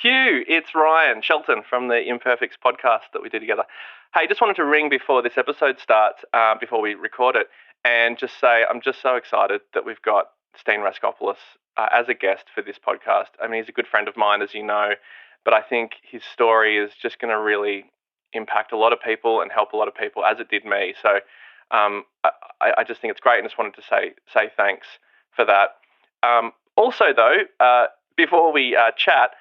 Hugh, it's Ryan Shelton from the Imperfects podcast that we do together. Hey, just wanted to ring before this episode starts, before we record it, and just say I'm just so excited that we've got Steen Raskopoulos as a guest for this podcast. I mean, he's a good friend of mine, as you know, but I think his story is just going to really impact a lot of people and help a lot of people, as it did me. So I just think it's great, and just wanted to say thanks for that. Also, though, before we chat,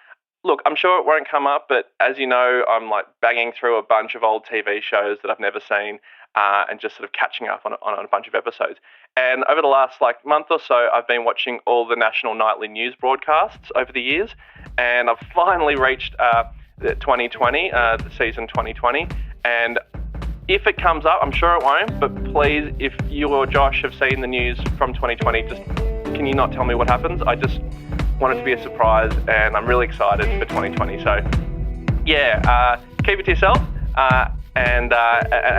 look, I'm sure it won't come up, but as you know, I'm like banging through a bunch of old TV shows that I've never seen, and just sort of catching up on a bunch of episodes. And over the last month or so, I've been watching all the national nightly news broadcasts over the years, and I've finally reached 2020, the season 2020. And if it comes up, I'm sure it won't, but please, if you or Josh have seen the news from 2020, just can you not tell me what happens? I just want it to be a surprise, and I'm really excited for 2020. So, yeah, keep it to yourself, and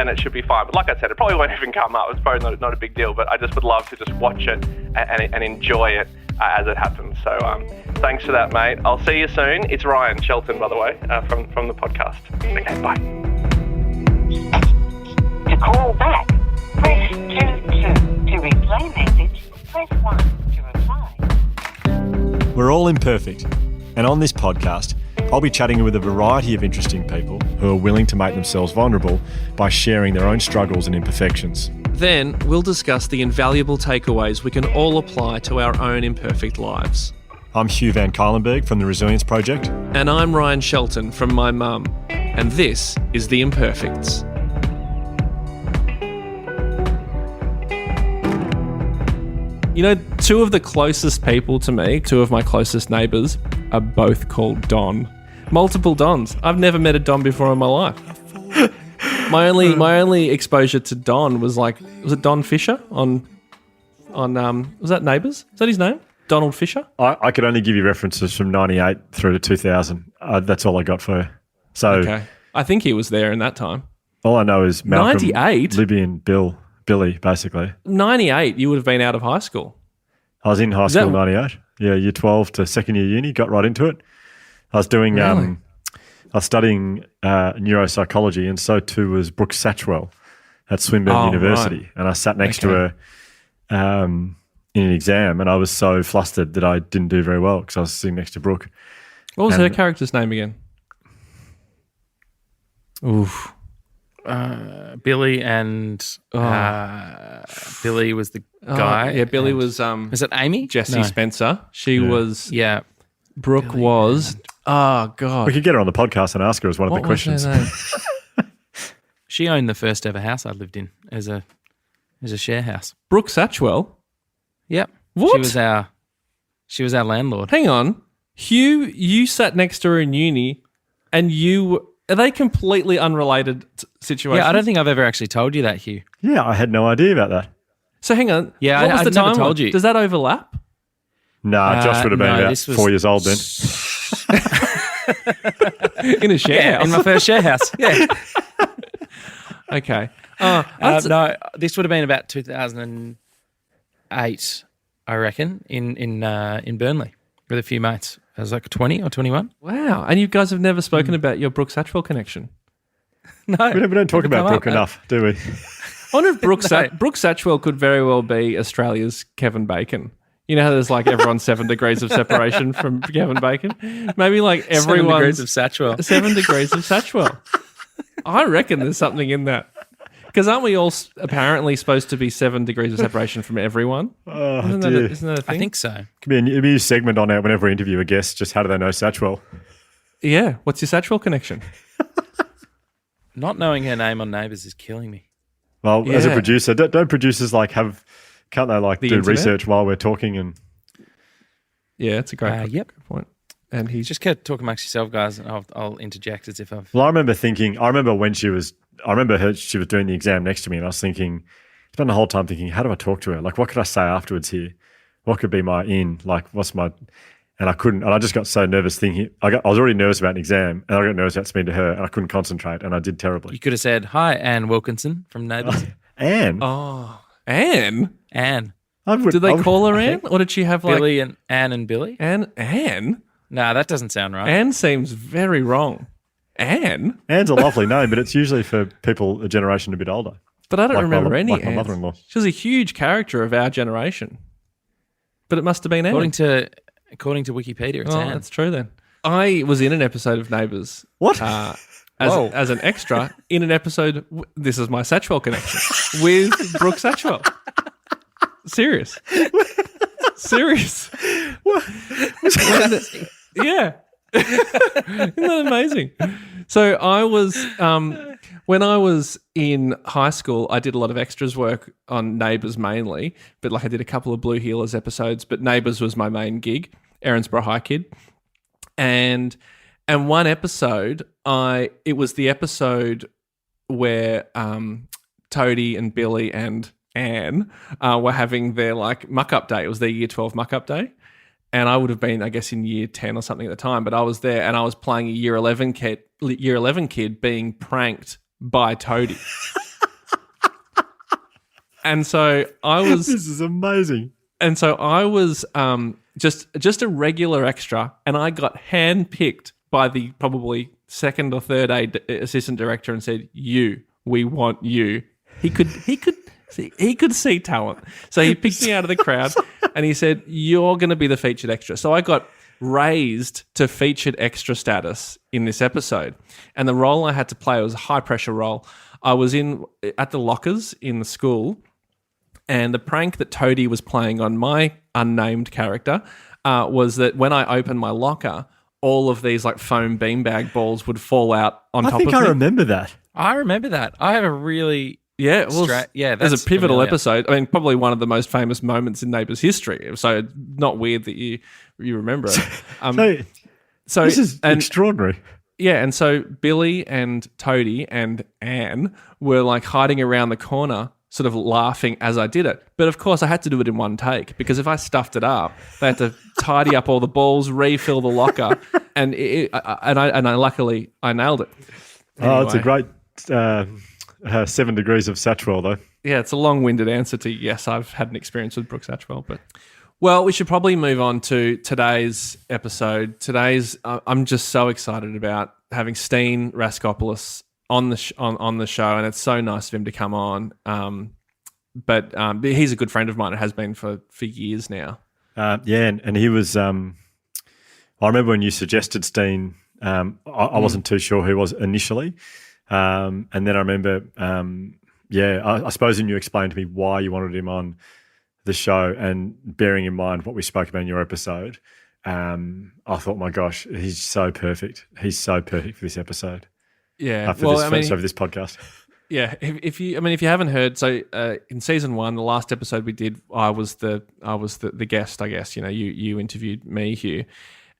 it should be fine. But like I said, it probably won't even come up. It's probably not a big deal, but I just would love to just watch it and enjoy it as it happens. So, thanks for that, mate. I'll see you soon. It's Ryan Shelton, by the way, from the podcast. Okay, bye. To call back, press 2. To replay message, press 1 to reply. We're all imperfect, and on this podcast, I'll be chatting with a variety of interesting people who are willing to make themselves vulnerable by sharing their own struggles and imperfections. Then we'll discuss the invaluable takeaways we can all apply to our own imperfect lives. I'm Hugh van Cuylenburg from the Resilience Project. And I'm Ryan Shelton from my mum. And this is The Imperfects. You know, two of the closest people to me, two of my closest neighbours, are both called Don. Multiple Dons. I've never met a Don before in my life. My only exposure to Don was was it Don Fisher on was that Neighbours? Is that his name? Donald Fisher? I could only give you references from 98 through to 2000. That's all I got for you. So okay. I think he was there in that time. All I know is Malcolm, 98? Libby and Billy, basically. 98, you would have been out of high school. I was in high school in 98. Yeah, year 12 to second year uni, got right into it. I was doing, Really? I was studying neuropsychology, and so too was Brooke Satchwell at Swinburne University. Right. And I sat next to her in an exam, and I was so flustered that I didn't do very well because I was sitting next to Brooke. What was her character's name again? Oof. Billy and Billy was the guy. Yeah, Billy was Was it Amy? Jesse No. Spencer. She was Yeah. Brooke Billy was oh god. We could get her on the podcast and ask her as one of the questions. Was her name? She owned the first ever house I lived in as a share house. Brooke Satchwell. Yep. What? She was our landlord. Hang on. Hugh, you sat next to her in uni and are they completely unrelated situations? Yeah, I don't think I've ever actually told you that, Hugh. Yeah, I had no idea about that. So hang on. Yeah, what was I've the never timeline? told you. Does that overlap? Nah, Josh would have been about this was- 4 years old then. In a share house. In my first share house. Yeah. Okay. No, this would have been about 2008, I reckon, in Burnley with a few mates. I was like 20 or 21. Wow. And you guys have never spoken about your Brooke Satchwell connection? No. We don't talk about Brooke enough, do we? I wonder if Brooke Satchwell could very well be Australia's Kevin Bacon. You know how there's everyone 7 degrees of separation from Kevin Bacon? Maybe everyone 7 degrees of Satchwell. 7 degrees of Satchwell. I reckon there's something in that. Because aren't we all apparently supposed to be 7 degrees of separation from everyone? Oh, Isn't dear. that a thing? I think so. Could be a new segment on it whenever we interview a guest, just how do they know Satchwell? Yeah. What's your Satchwell connection? Not knowing her name on Neighbours is killing me. Well, as a Yeah. producer, don't producers can't they The do internet? research while we're talking? And Yeah, it's a great Yep. good point. And he's Just keep talking amongst yourself, guys, and I'll interject as if I've... well, I remember when she was doing the exam next to me, and I was thinking, spent the whole time thinking, how do I talk to her? What could I say afterwards here? What could be my in? What's my? And I couldn't, and I just got so nervous thinking. I was already nervous about an exam, and I got nervous about speaking to her, and I couldn't concentrate, and I did terribly. You could have said, hi, Anne Wilkinson from Neighbours. Anne, Anne? Anne. Did they call her Anne? Or did she have Billy and Anne and Billy? Anne? Nah, that doesn't sound right. Anne seems very wrong. Anne? Anne's a lovely name, but it's usually for people a generation a bit older. But I don't remember any like my Annes. mother-in-law. She was a huge character of our generation. But it must have been Anne. According to Wikipedia, it's Oh, Anne. that's true then. I was in an episode of Neighbours. What? As an extra in an episode, this is my Satchwell connection, with Brooke Satchwell. Serious. Yeah. Isn't that amazing? So I was, when I was in high school, I did a lot of extras work on Neighbours mainly, but like I did a couple of Blue Heelers episodes, but Neighbours was my main gig, Erinsborough High Kid. And one episode, it was the episode where Toadie and Billy and Anne were having their like muck-up day. It was their year 12 muck-up day. And I would have been, I guess, in year 10 or something at the time, but I was there and I was playing a year 11 kid being pranked by Toadie. And so I was... This is amazing. And so I was just a regular extra, and I got handpicked by the probably second or third assistant director and said, we want you. He could see talent. So he picked me out of the crowd and he said, you're going to be the featured extra. So I got raised to featured extra status in this episode. And the role I had to play was a high pressure role. I was at the lockers in the school, and the prank that Toadie was playing on my unnamed character was that when I opened my locker, all of these like foam beanbag balls would fall out on top of me. I remember that. I remember that. I have a really... Yeah, well, that's a pivotal familiar. episode. I mean, probably one of the most famous moments in Neighbours history. So not weird that you remember it. So this is extraordinary. Yeah, and so Billy and Toadie and Anne were like hiding around the corner, sort of laughing as I did it. But of course, I had to do it in one take because if I stuffed it up, they had to tidy up all the balls, refill the locker, and I luckily I nailed it. Anyway. Oh, it's a great 7 degrees of Satchwell, though. Yeah, it's a long-winded answer to yes, I've had an experience with Brooke Satchwell. But well, we should probably move on to today's episode. I'm just so excited about having Steen Raskopoulos on the show, and it's so nice of him to come on. But he's a good friend of mine. It has been for years now. And he was. I remember when you suggested Steen. I wasn't too sure who he was initially. And then I remember, I suppose when you explained to me why you wanted him on the show and bearing in mind what we spoke about in your episode, I thought, my gosh, he's so perfect. He's so perfect for this episode. Yeah. For this podcast. Yeah. If you haven't heard, so in season 1, the last episode we did, I was the guest, I guess. You know, you interviewed me, Hugh.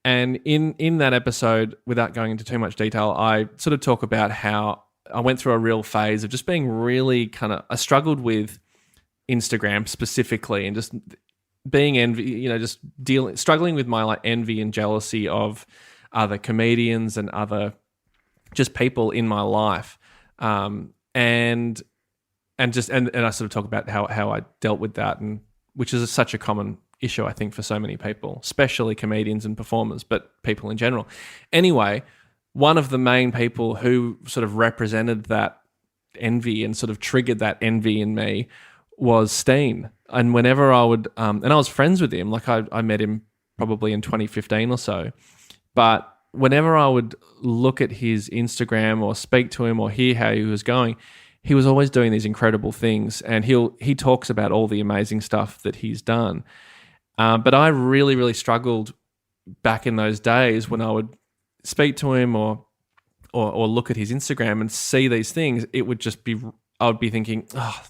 And in that episode, without going into too much detail, I sort of talk about how I went through a real phase of just being really I struggled with Instagram specifically and just being struggling with my like envy and jealousy of other comedians and other just people in my life. And I sort of talk about how I dealt with that, and which is such a common issue, I think, for so many people, especially comedians and performers, but people in general. Anyway, one of the main people who sort of represented that envy and sort of triggered that envy in me was Steen. And whenever I would, and I was friends with him, like I met him probably in 2015 or so, but whenever I would look at his Instagram or speak to him or hear how he was going, he was always doing these incredible things, and he talks about all the amazing stuff that he's done. But I really, really struggled back in those days when I would speak to him or look at his Instagram and see these things. It would just be, I would be thinking, oh,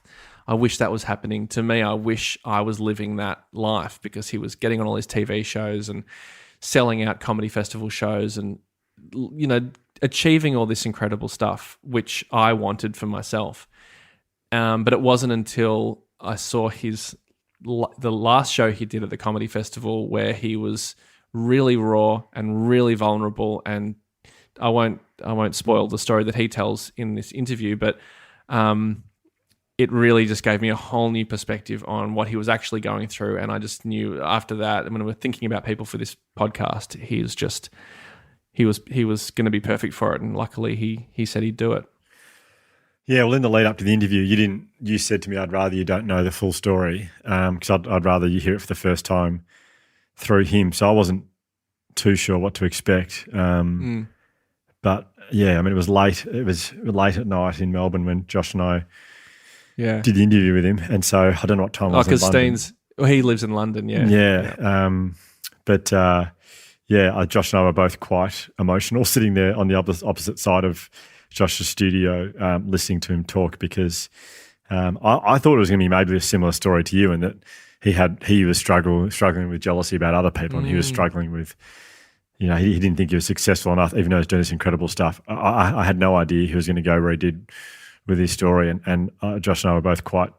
I wish that was happening to me. I wish I was living that life, because he was getting on all his TV shows and selling out comedy festival shows and, you know, achieving all this incredible stuff, which I wanted for myself. But it wasn't until I saw the last show he did at the comedy festival where he was really raw and really vulnerable, and I won't spoil the story that he tells in this interview, but it really just gave me a whole new perspective on what he was actually going through. And I just knew after that, when we were thinking about people for this podcast, he was going to be perfect for it. And luckily he said he'd do it. Yeah, well, in the lead up to the interview, you said to me, I'd rather you don't know the full story because I'd rather you hear it for the first time through him. So I wasn't too sure what to expect. But yeah, I mean, it was late. It was late at night in Melbourne when Josh and I did the interview with him. And so I don't know what time it was in London. Because he lives in London, yeah. Josh and I were both quite emotional sitting there on the opposite side of Josh's studio listening to him talk because I thought it was going to be maybe a similar story to you and that he was struggling with jealousy about other people and he was struggling with, he didn't think he was successful enough even though he was doing this incredible stuff. I had no idea he was going to go where he did with his story and Josh and I were both quite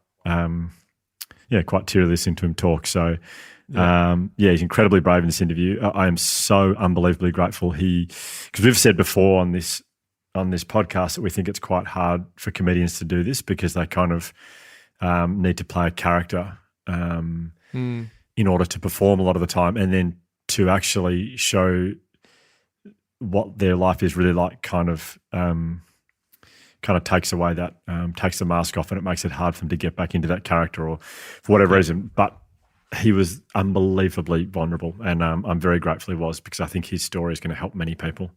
teary listening to him talk. So he's incredibly brave in this interview. I am so unbelievably grateful because we've said before on this podcast that we think it's quite hard for comedians to do this because they kind of need to play a character in order to perform a lot of the time and then to actually show what their life is really like kind of takes away that, takes the mask off and it makes it hard for them to get back into that character or for whatever reason. But he was unbelievably vulnerable and I'm very grateful he was because I think his story is going to help many people.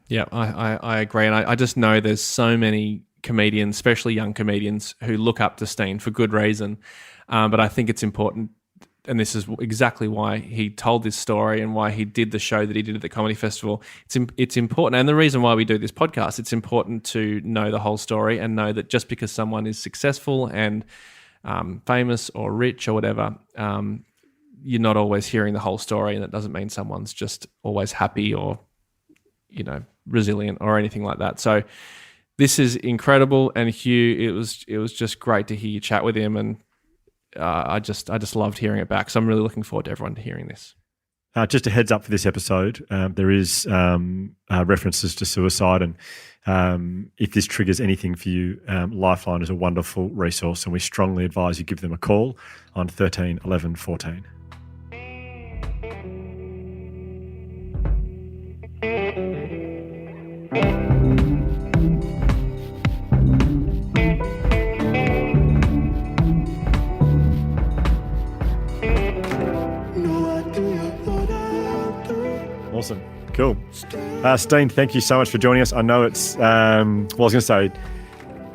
Yeah, I agree. And I just know there's so many comedians, especially young comedians, who look up to Steen for good reason. But I think it's important, and this is exactly why he told this story and why he did the show that he did at the Comedy Festival. It's important. And the reason why we do this podcast, it's important to know the whole story and know that just because someone is successful and famous or rich or whatever, you're not always hearing the whole story, and it doesn't mean someone's just always happy or resilient or anything like that. So this is incredible. And Hugh, it was just great to hear you chat with him, and I just loved hearing it back. So I'm really looking forward to everyone hearing this. Just a heads up for this episode, there is references to suicide, and if this triggers anything for you, Lifeline is a wonderful resource, and we strongly advise you give them a call on 13 11 14. Awesome. Cool. Steen, thank you so much for joining us. I know it's, I was going to say,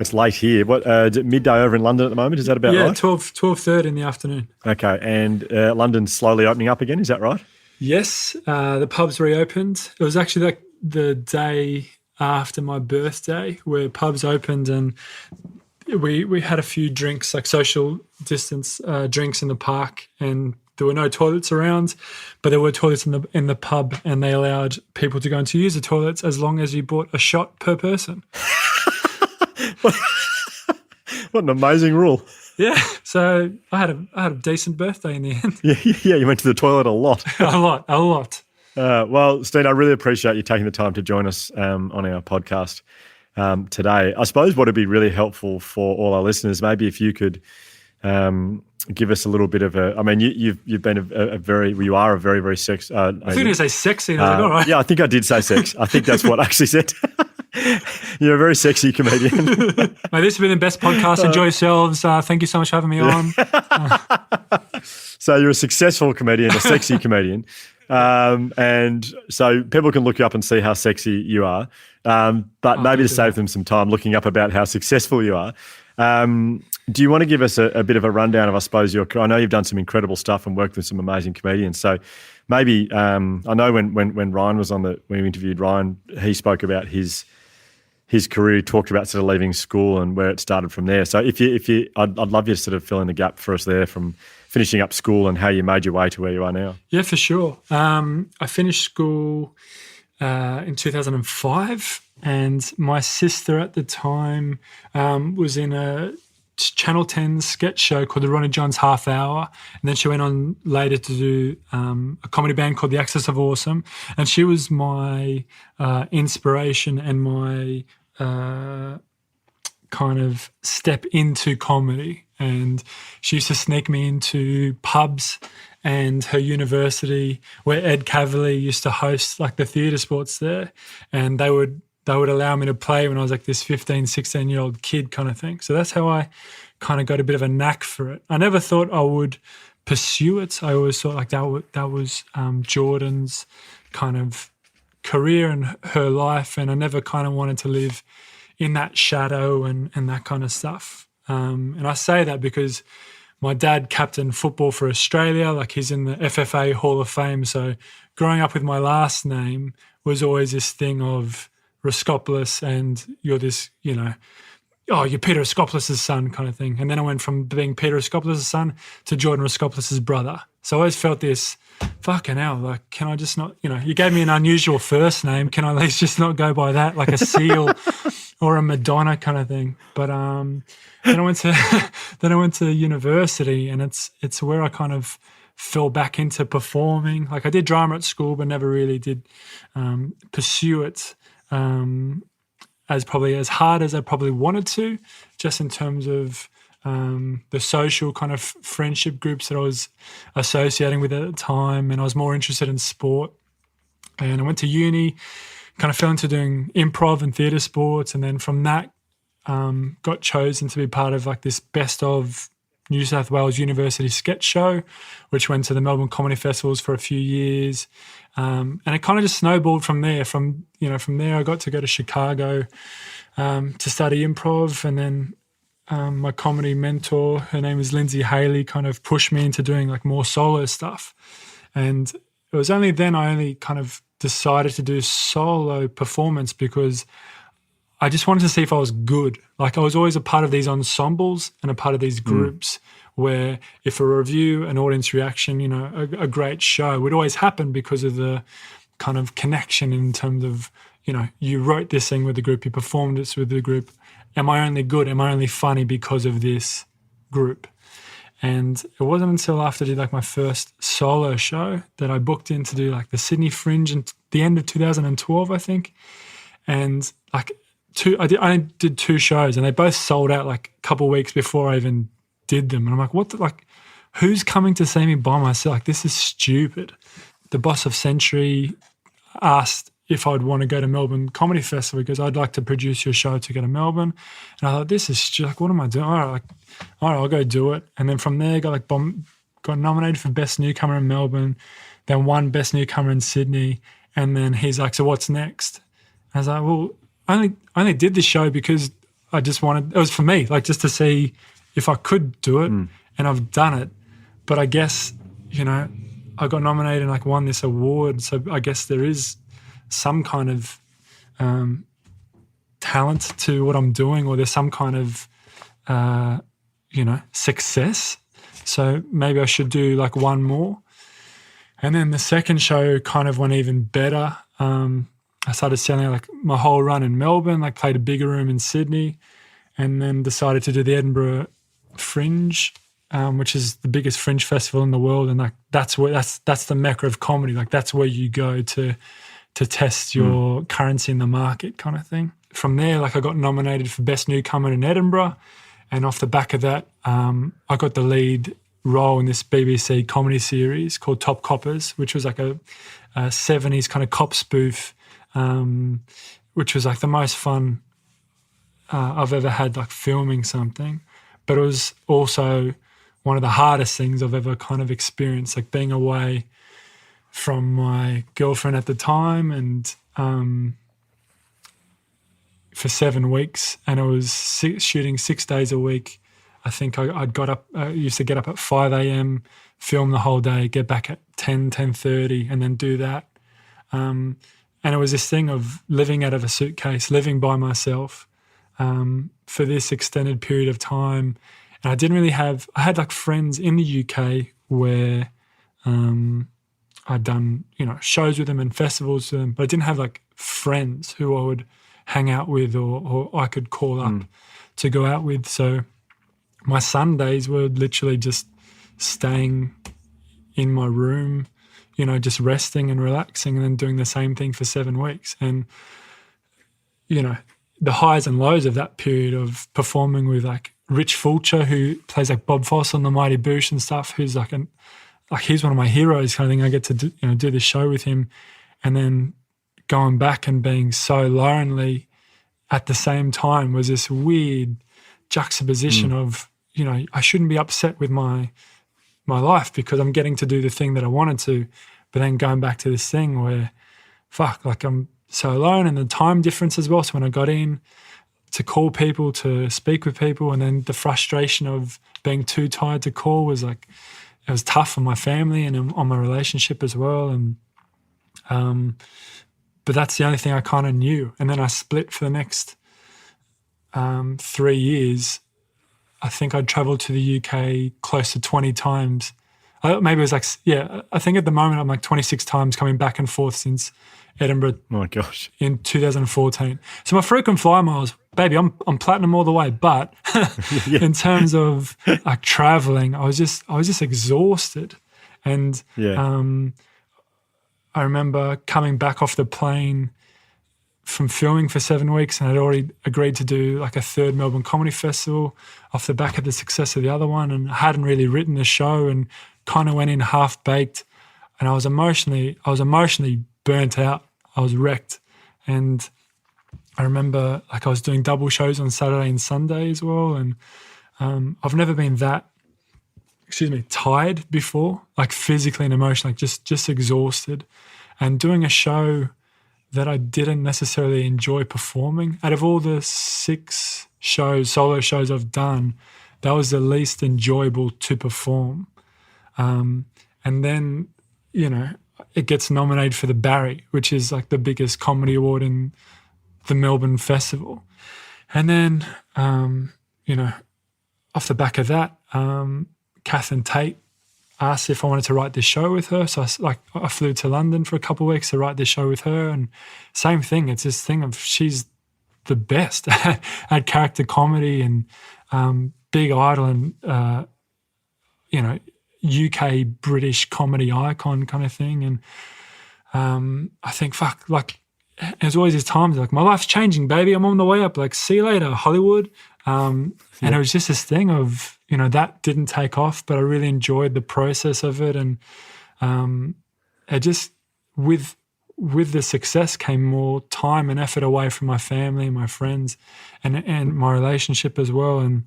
it's late here. What, is it midday over in London at the moment? Is that about right? Yeah, 12:30 in the afternoon. Okay. And London's slowly opening up again. Is that right? Yes. The pubs reopened. It was actually like the day after my birthday where pubs opened, and we had a few drinks, like social distance drinks in the park, and there were no toilets around, but there were toilets in the pub, and they allowed people to go and to use the toilets as long as you bought a shot per person. What an amazing rule. Yeah, so I had a decent birthday in the end. Yeah, you went to the toilet a lot. a lot. Well, Steen, I really appreciate you taking the time to join us on our podcast today. I suppose what would be really helpful for all our listeners, maybe if you could give us a little bit of a. I mean, you've been you are a very, very sex. I think you're going to say sexy. And I was like, all right. Yeah, I think I did say sex. I think that's what I actually said. You're a very sexy comedian. Mate, this has been the best podcast. Enjoy yourselves. Thank you so much for having me on. So you're a successful comedian, a sexy comedian. And so people can look you up and see how sexy you are. But maybe to save them some time looking up about how successful you are. Do you want to give us a bit of a rundown of, I suppose, I know you've done some incredible stuff and worked with some amazing comedians. So maybe, I know when Ryan was when we interviewed Ryan, he spoke about his career, talked about sort of leaving school and where it started from there. So if you, I'd love you to sort of fill in the gap for us there from finishing up school and how you made your way to where you are now. Yeah, for sure. I finished school in 2005, and my sister at the time was in a Channel 10 sketch show called the Ronnie John's Half Hour, and then she went on later to do a comedy band called The Axis of Awesome, and she was my inspiration and my kind of step into comedy. And she used to sneak me into pubs and her university where Ed Cavalier used to host like the theatre sports there. And they would allow me to play when I was like this 15, 16-year-old kid kind of thing. So that's how I kind of got a bit of a knack for it. I never thought I would pursue it. I always thought like that was Jordan's kind of career and her life, and I never kind of wanted to live in that shadow and that kind of stuff. And I say that because my dad captained football for Australia, like he's in the FFA Hall of Fame. So growing up with my last name was always this thing of Raskopoulos, and you're this, you know, oh, you're Peter Raskopoulos' son kind of thing. And then I went from being Peter Raskopoulos' son to Jordan Raskopoulos' brother. So I always felt this, fucking hell, like, can I just not, you know, you gave me an unusual first name. Can I at least just not go by that, like a Seal or a Madonna kind of thing? But then I went to university, and it's where I kind of fell back into performing. Like I did drama at school, but never really did pursue it as hard as I probably wanted to, just in terms of the social kind of friendship groups that I was associating with at the time, and I was more interested in sport. And I went to uni, kind of fell into doing improv and theatre sports, and then from that got chosen to be part of like this best of New South Wales University sketch show, which went to the Melbourne Comedy Festivals for a few years. And it kind of just snowballed from there. From there I got to go to Chicago to study improv, and then my comedy mentor, her name is Lindsay Haley, kind of pushed me into doing like more solo stuff. And it was only then I only kind of decided to do solo performance because I just wanted to see if I was good. Like I was always a part of these ensembles and a part of these groups where if a review, an audience reaction, you know, a great show would always happen because of the kind of connection in terms of, you know, you wrote this thing with the group, you performed this with the group. Am I only good? Am I only funny because of this group? And it wasn't until after I did like my first solo show that I booked in to do like the Sydney Fringe at the end of 2012, I think. And like I did 2 shows, and they both sold out like a couple of weeks before I even did them. And I'm like, who's coming to see me by myself? Like, this is stupid. The boss of Century asked if I'd want to go to Melbourne Comedy Festival because I'd like to produce your show to go to Melbourne. And I thought, this is just like, what am I doing? All right, I'll go do it. And then from there, got nominated for Best Newcomer in Melbourne, then won Best Newcomer in Sydney. And then he's like, so what's next? And I was like, well, I only did this show because I just wanted, it was for me, like just to see if I could do it, and I've done it. But I guess, you know, I got nominated and like won this award. So I guess there is some kind of talent to what I'm doing, or there's some kind of, you know, success. So maybe I should do like one more. And then the second show kind of went even better. I started selling like my whole run in Melbourne, like played a bigger room in Sydney, and then decided to do the Edinburgh Fringe, which is the biggest fringe festival in the world. And like that's the mecca of comedy. Like that's where you go to test your currency in the market kind of thing. From there, like I got nominated for Best Newcomer in Edinburgh, and off the back of that, I got the lead role in this BBC comedy series called Top Coppers, which was like a 70s kind of cop spoof, which was like the most fun I've ever had, like filming something. But it was also one of the hardest things I've ever kind of experienced, like being away from my girlfriend at the time, and for 7 weeks, and it was shooting 6 days a week. I think I used to get up at 5 a.m, film the whole day, get back at 10:30, and then do that. And it was this thing of living out of a suitcase, living by myself for this extended period of time. And I didn't really have, I had like friends in the UK where I'd done, you know, shows with them and festivals with them, but I didn't have like friends who I would hang out with or I could call up to go out with. So my Sundays were literally just staying in my room, you know, just resting and relaxing, and then doing the same thing for 7 weeks. And, you know, the highs and lows of that period of performing with like Rich Fulcher, who plays like Bob Fosse on the Mighty Boosh and stuff, who's like he's one of my heroes kind of thing. I get to do this show with him, and then going back and being so lonely at the same time was this weird juxtaposition of, I shouldn't be upset with my life because I'm getting to do the thing that I wanted to, but then going back to this thing where, like I'm so alone, and the time difference as well. So when I got in to call people, to speak with people, and then the frustration of being too tired to call was like, it was tough on my family and on my relationship as well. And, but that's the only thing I kind of knew. And then I split for the next 3 years. I think I'd traveled to the UK close to 20 times. Maybe it was like, I think at the moment I'm like 26 times coming back and forth since Edinburgh. Oh my gosh. In 2014. So my frequent flyer miles, baby, I'm platinum all the way. But in terms of like traveling, I was just exhausted. And I remember coming back off the plane from filming for 7 weeks, and I'd already agreed to do like a third Melbourne Comedy Festival off the back of the success of the other one, and I hadn't really written the show and kind of went in half-baked, and I was emotionally burnt out. I was wrecked. And I remember like I was doing double shows on Saturday and Sunday as well, and I've never been that tired before, like physically and emotionally, like just exhausted. And doing a show that I didn't necessarily enjoy performing. Out of all the 6 solo shows I've done, that was the least enjoyable to perform. And then, it gets nominated for the Barry, which is like the biggest comedy award in the Melbourne Festival. And then, off the back of that, Catherine Tate asked if I wanted to write this show with her. So I flew to London for a couple of weeks to write this show with her. And same thing, it's this thing of she's the best at character comedy and big idol and, UK British comedy icon kind of thing. And I think, there's always these times like, my life's changing, baby. I'm on the way up. Like, see you later, Hollywood. And it was just this thing of, that didn't take off, but I really enjoyed the process of it. And it just, with the success came more time and effort away from my family and my friends and my relationship as well. And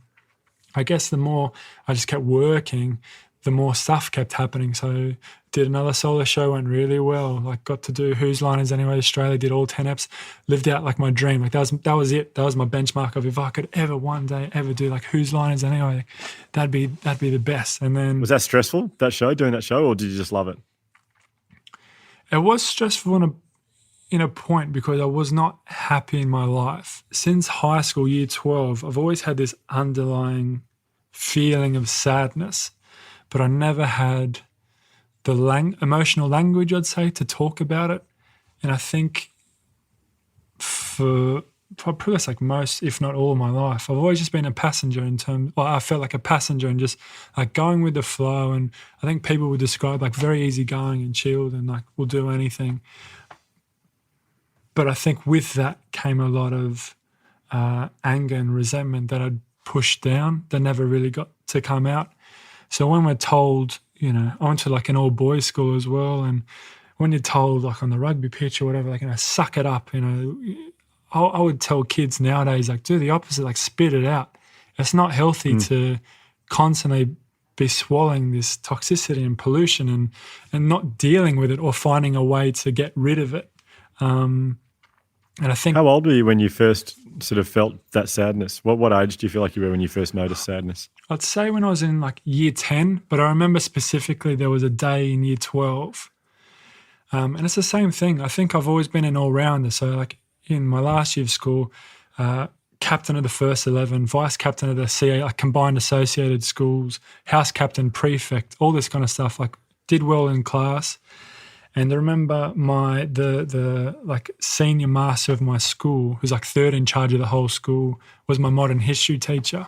I guess the more I just kept working, the more stuff kept happening. So did another solo show, went really well. Like got to do Whose Line Is Anyway Australia, did all 10 eps, lived out like my dream. Like that was it. That was my benchmark of if I could ever one day ever do like Whose Line Is Anyway, that'd be the best. And then was that stressful, doing that show, or did you just love it? It was stressful in a point because I was not happy in my life. Since high school, year 12, I've always had this underlying feeling of sadness, but I never had the emotional language, I'd say, to talk about it. And I think for probably like most, if not all of my life, I've always just been a passenger I felt like a passenger and just like going with the flow. And I think people would describe like very easygoing and chilled and like will do anything. But I think with that came a lot of anger and resentment that I'd pushed down that never really got to come out. So when we're told, I went to like an all boys school as well, and when you're told like on the rugby pitch or whatever, like, suck it up, I would tell kids nowadays, like, do the opposite, like spit it out. It's not healthy to constantly be swallowing this toxicity and pollution and not dealing with it or finding a way to get rid of it. And I think... How old were you when you first sort of felt that sadness? What age do you feel like you were when you first noticed sadness? I'd say when I was in like year 10, but I remember specifically there was a day in year 12. And it's the same thing. I think I've always been an all-rounder. So like in my last year of school, captain of the first 11, vice captain of the CA, like combined associated schools, house captain, prefect, all this kind of stuff, like did well in class. And I remember the like senior master of my school, who's like third in charge of the whole school, was my modern history teacher.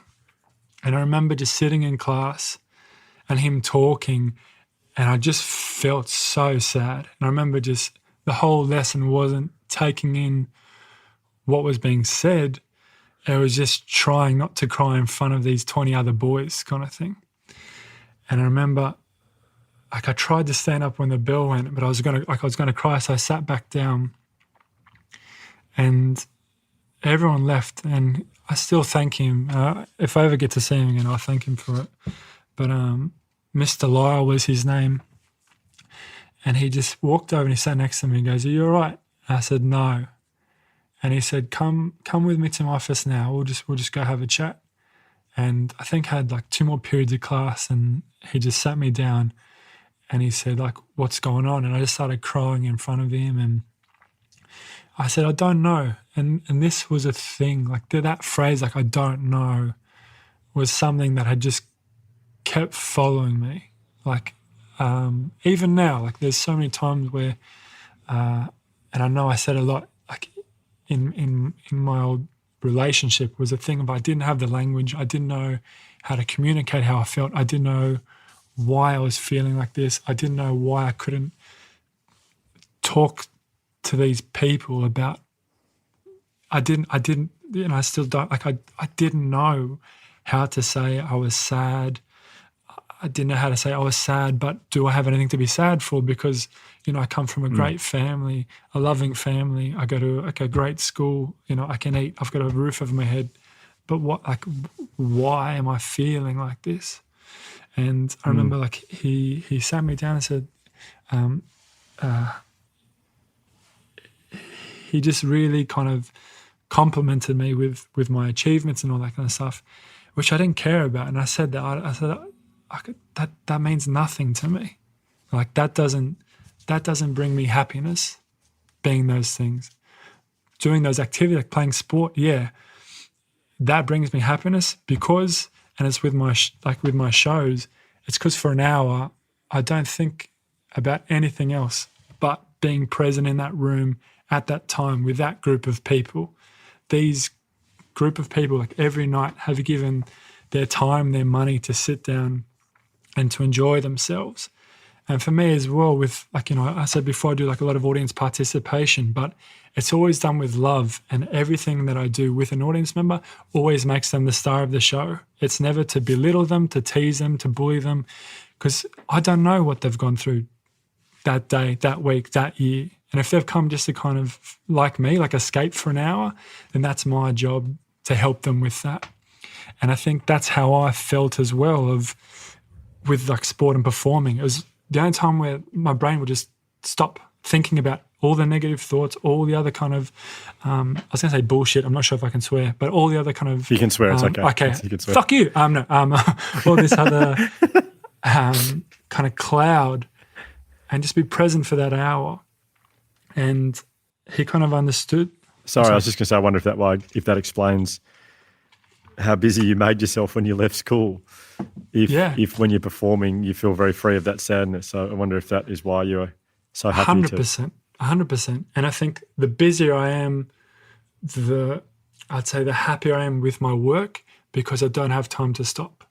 And I remember just sitting in class and him talking, and I just felt so sad. And I remember just the whole lesson wasn't taking in what was being said, it was just trying not to cry in front of these 20 other boys kind of thing. And I remember, like, I tried to stand up when the bell went, but I was gonna cry, so I sat back down. And everyone left, and I still thank him. If I ever get to see him again, I'll thank him for it. But Mr. Lyle was his name, and he just walked over and he sat next to me and goes, "Are you all right?" I said, "No." And he said, come with me to my office now. We'll just go have a chat. And I think I had like 2 more periods of class, and he just sat me down and he said, like, "What's going on?" And I just started crying in front of him, and I said, "I don't know." And this was a thing, like that phrase, like, "I don't know," was something that had just kept following me. Like, even now, like, there's so many times where, and I know I said a lot, like, in my old relationship, was a thing of I didn't have the language. I didn't know how to communicate how I felt. I didn't know why I was feeling like this. I didn't know why I couldn't talk to these people about, I still don't, like, I didn't know how to say I was sad. I didn't know how to say I was sad, but do I have anything to be sad for? Because, I come from a great family, a loving family. I go to a great school, I can eat, I've got a roof over my head. But why am I feeling like this? And I remember, like, he sat me down and said, he just really kind of complimented me with my achievements and all that kind of stuff, which I didn't care about. And I said that means nothing to me. Like, that doesn't bring me happiness, being those things. Doing those activities, like playing sport, yeah, that brings me happiness because, and it's with my shows, it's because for an hour I don't think about anything else but being present in that room at that time with that group of people. These group of people, like, every night have given their time, their money to sit down and to enjoy themselves. And for me as well, with, like, I said before, I do like a lot of audience participation, but it's always done with love, and everything that I do with an audience member always makes them the star of the show. It's never to belittle them, to tease them, to bully them, because I don't know what they've gone through that day, that week, that year. And if they've come just to kind of, like me, like, escape for an hour, then that's my job to help them with that. And I think that's how I felt as well with like sport and performing. It was the only time where my brain would just stop thinking about all the negative thoughts, all the other kind of, I was going to say bullshit, I'm not sure if I can swear, but all the other kind of... You can swear, it's okay. Okay, you can swear. Fuck you. No, all this other kind of cloud, and just be present for that hour. And he kind of understood. Sorry, I was just going to say, I wonder if that explains how busy you made yourself when you left school. If when you're performing, you feel very free of that sadness. So I wonder if that is why you're so happy 100%. And I think the busier I am, I'd say the happier I am with my work, because I don't have time to stop.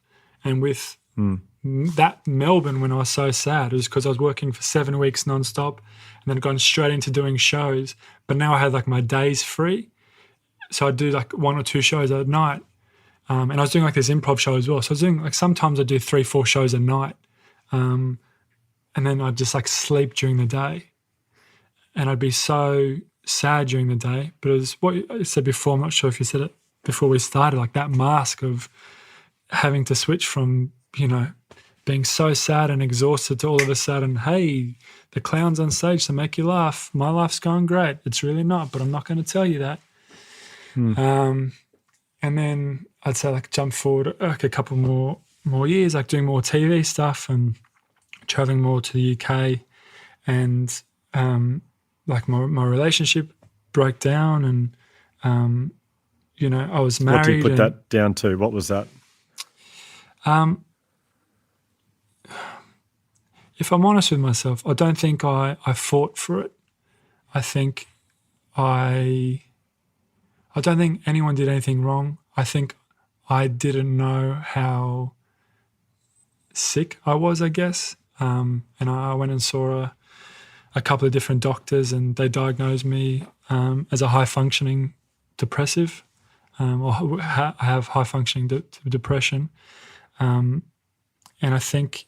And with that Melbourne, when I was so sad, it was because I was working for 7 weeks nonstop and then gone straight into doing shows. But now I had like my days free. So I'd do like 1 or 2 shows at night. And I was doing like this improv show as well. So I was doing like, sometimes I do 3-4 shows a night. And then I'd just like sleep during the day. And I'd be so sad during the day. But it was what I said before, I'm not sure if you said it before we started, like that mask of having to switch from, being so sad and exhausted to all of a sudden, hey, the clown's on stage to make you laugh. My life's going great. It's really not, but I'm not going to tell you that. And then I'd say like jump forward like a couple more years, like doing more TV stuff and traveling more to the UK, and like my relationship broke down, and I was married. What do you put that down to? What was that? If I'm honest with myself, I don't think I fought for it. I don't think anyone did anything wrong. I think I didn't know how sick I was, I guess. And I went and saw a couple of different doctors, and they diagnosed me as a high-functioning depressive, or I have high functioning depression, and I think,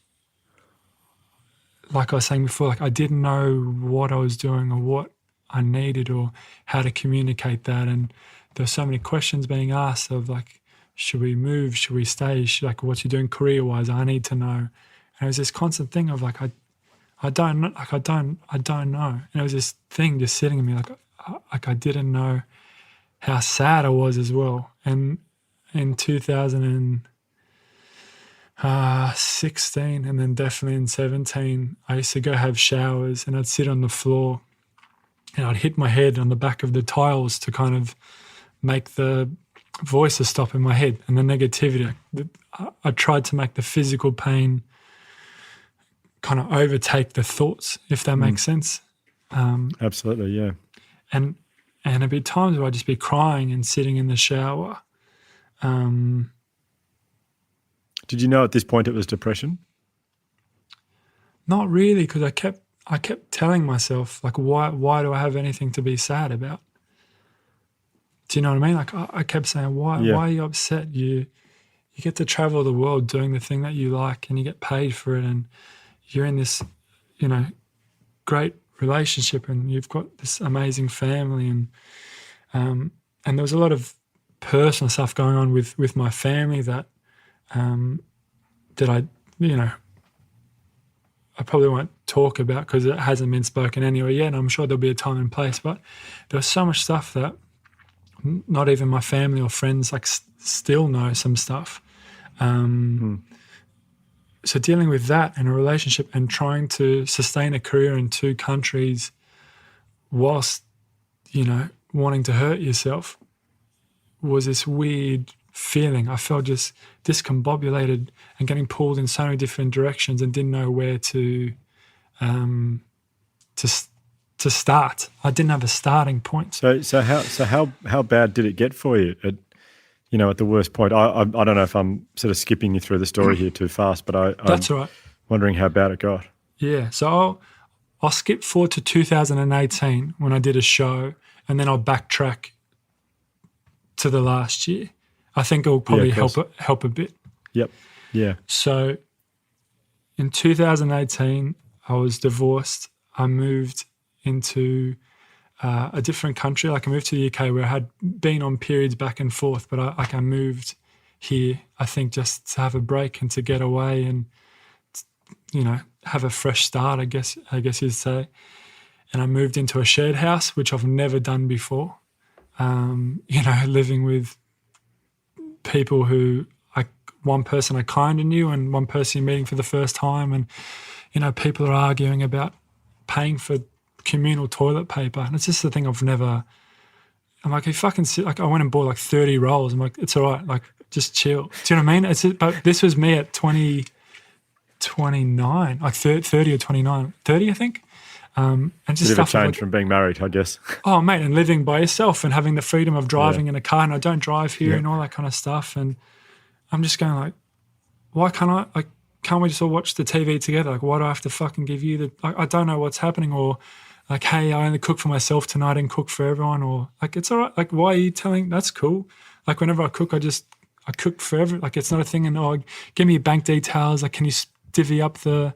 like I was saying before, like I didn't know what I was doing or what I needed or how to communicate that, and there were so many questions being asked of like, should we move? Should we stay? Like, what you're doing career-wise? I need to know. And it was this constant thing of like, I don't know. And it was this thing just sitting in me, like I didn't know how sad I was as well. And in 2016, and then definitely in 17, I used to go have showers, and I'd sit on the floor, and I'd hit my head on the back of the tiles to kind of make the voices stop in my head and the negativity. I tried to make the physical pain kind of overtake the thoughts, if that makes sense. Absolutely, yeah. And there'd be times where I'd just be crying and sitting in the shower. Did you know at this point it was depression? Not really, because I kept telling myself, like, why do I have anything to be sad about? Do you know what I mean? Like I kept saying, why are you upset? You get to travel the world doing the thing that you like, and you get paid for it, and you're in this, great relationship, and you've got this amazing family, and there was a lot of personal stuff going on with my family that I probably won't talk about because it hasn't been spoken anywhere yet, and I'm sure there'll be a time and place, but there was so much stuff that not even my family or friends still know some stuff. So dealing with that in a relationship and trying to sustain a career in 2 countries whilst, wanting to hurt yourself was this weird feeling. I felt just discombobulated and getting pulled in so many different directions and didn't know where to start. I didn't have a starting point. So how bad did it get for you at the worst point? I don't know if I'm sort of skipping you through the story here too fast, but That's all right. Wondering how bad it got. Yeah, so I'll skip forward to 2018 when I did a show, and then I'll backtrack to the last year. I think it will probably help a bit. Yep. Yeah. So in 2018, I was divorced. I moved into a different country. Like I moved to the UK where I had been on periods back and forth, but I moved here, I think, just to have a break and to get away and, have a fresh start, I guess you'd say. And I moved into a shared house, which I've never done before. Living with people who one person I kind of knew and one person you're meeting for the first time, and people are arguing about paying for communal toilet paper, and it's just the thing I've never. I'm like, you fucking sit. Like I went and bought like 30 rolls. I'm like, it's all right. Like just chill. Do you know what I mean? But this was me at 29, like 30 or 29, 30 I think. And just bit of a stuff change from being married, I guess. Oh mate, and living by yourself and having the freedom of driving in a car, and I don't drive here and all that kind of stuff, and I'm just going like, why can't I? Like, can't we just all watch the TV together? Like, why do I have to fucking give you the? I don't know what's happening, or like, hey, I only cook for myself tonight and cook for everyone, or like, it's all right. Like, why are you telling? That's cool. Like, whenever I cook, I cook for everyone. Like, it's not a thing. And give me your bank details. Like, can you divvy up the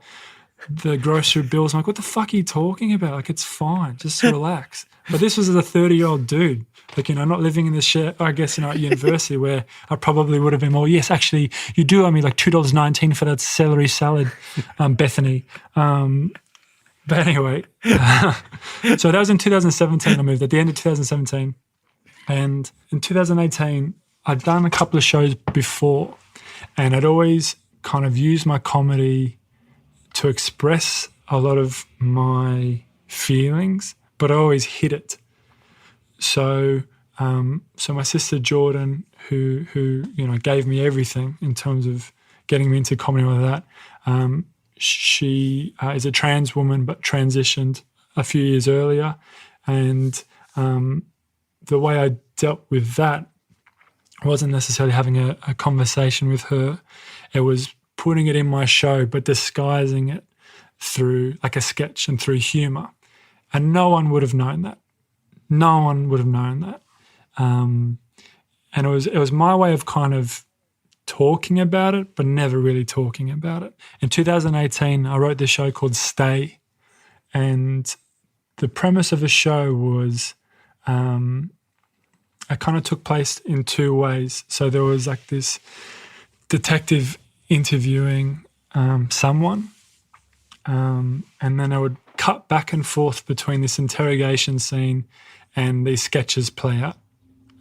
grocery bills? I'm like, what the fuck are you talking about? Like, it's fine. Just relax. But this was as a 30-year-old dude. Like, not living in this shit, I guess, at university where I probably would have been more, yes, actually, you do owe me like $2.19 for that celery salad, Bethany. But anyway, so that was in 2017 I moved, at the end of 2017. And in 2018, I'd done a couple of shows before, and I'd always kind of used my comedy to express a lot of my feelings, but I always hid it. So my sister Jordan, who gave me everything in terms of getting me into comedy and all that, she is a trans woman but transitioned a few years earlier, and the way I dealt with that wasn't necessarily having a conversation with her. It was putting it in my show but disguising it through like a sketch and through humour. And no one would have known that. No one would have known that. and it was my way of kind of talking about it, but never really talking about it. In 2018, I wrote this show called Stay, and the premise of the show was it kind of took place in two ways. So there was like this detective interviewing someone, and then I would cut back and forth between this interrogation scene and these sketches play out.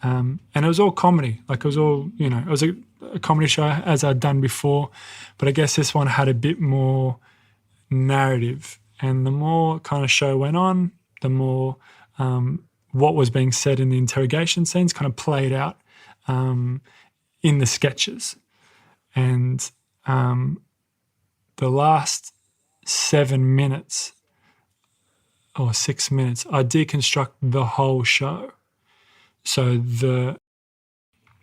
And it was all comedy. Like it was all, it was a comedy show as I'd done before, but I guess this one had a bit more narrative. And the more kind of show went on, the more what was being said in the interrogation scenes kind of played out in the sketches. And the last 7 minutes or 6 minutes, I deconstruct the whole show. So the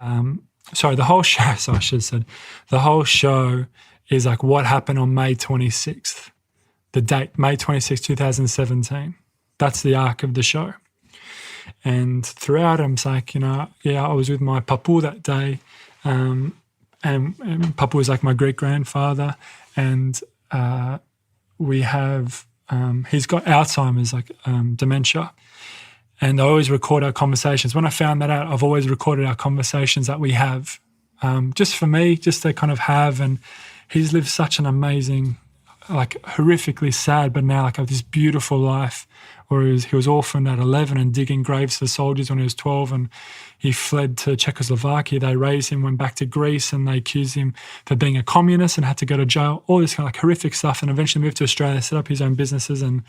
whole show, so I should have said, the whole show is like what happened on May 26th, the date, May 26th, 2017. That's the arc of the show. And throughout, I'm like, I was with my papu that day, and papu was like my great-grandfather, and we have, he's got Alzheimer's, like dementia. And I always record our conversations. When I found that out, I've always recorded our conversations that we have, just for me, just to kind of have. And he's lived such an amazing, like horrifically sad, but now like this beautiful life where he was orphaned at 11 and digging graves for soldiers when he was 12, and he fled to Czechoslovakia. They raised him, went back to Greece, and they accused him for being a communist and had to go to jail, all this kind of like horrific stuff, and eventually moved to Australia, set up his own businesses, and,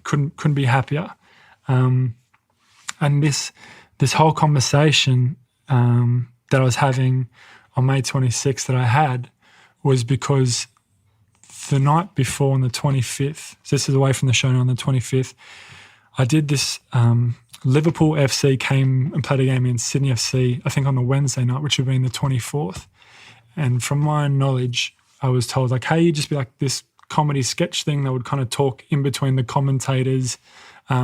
couldn't be happier. And this whole conversation that I was having on May 26th that I had was because the night before on the 25th, so this is away from the show now, on the 25th, I did this, Liverpool FC came and played a game in Sydney FC, I think on the Wednesday night, which would have been the 24th. And from my knowledge, I was told like, hey, you just be like this comedy sketch thing that would kind of talk in between the commentators,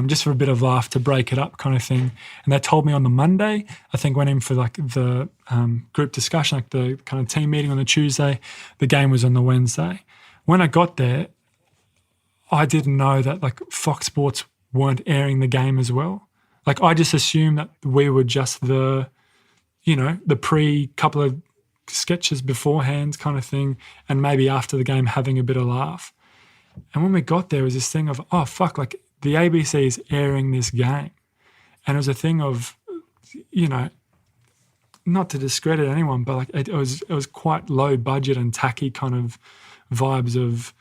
just for a bit of laugh to break it up kind of thing. And they told me on the Monday, I think went in for like the group discussion, like the kind of team meeting on the Tuesday. The game was on the Wednesday. When I got there, I didn't know that like Fox Sports weren't airing the game as well. Like I just assumed that we were just the couple of sketches beforehand kind of thing, and maybe after the game having a bit of laugh. And when we got there, it was this thing of, oh, fuck, like the ABC is airing this game. And it was a thing of, not to discredit anyone, but like it was quite low budget and tacky kind of vibes of,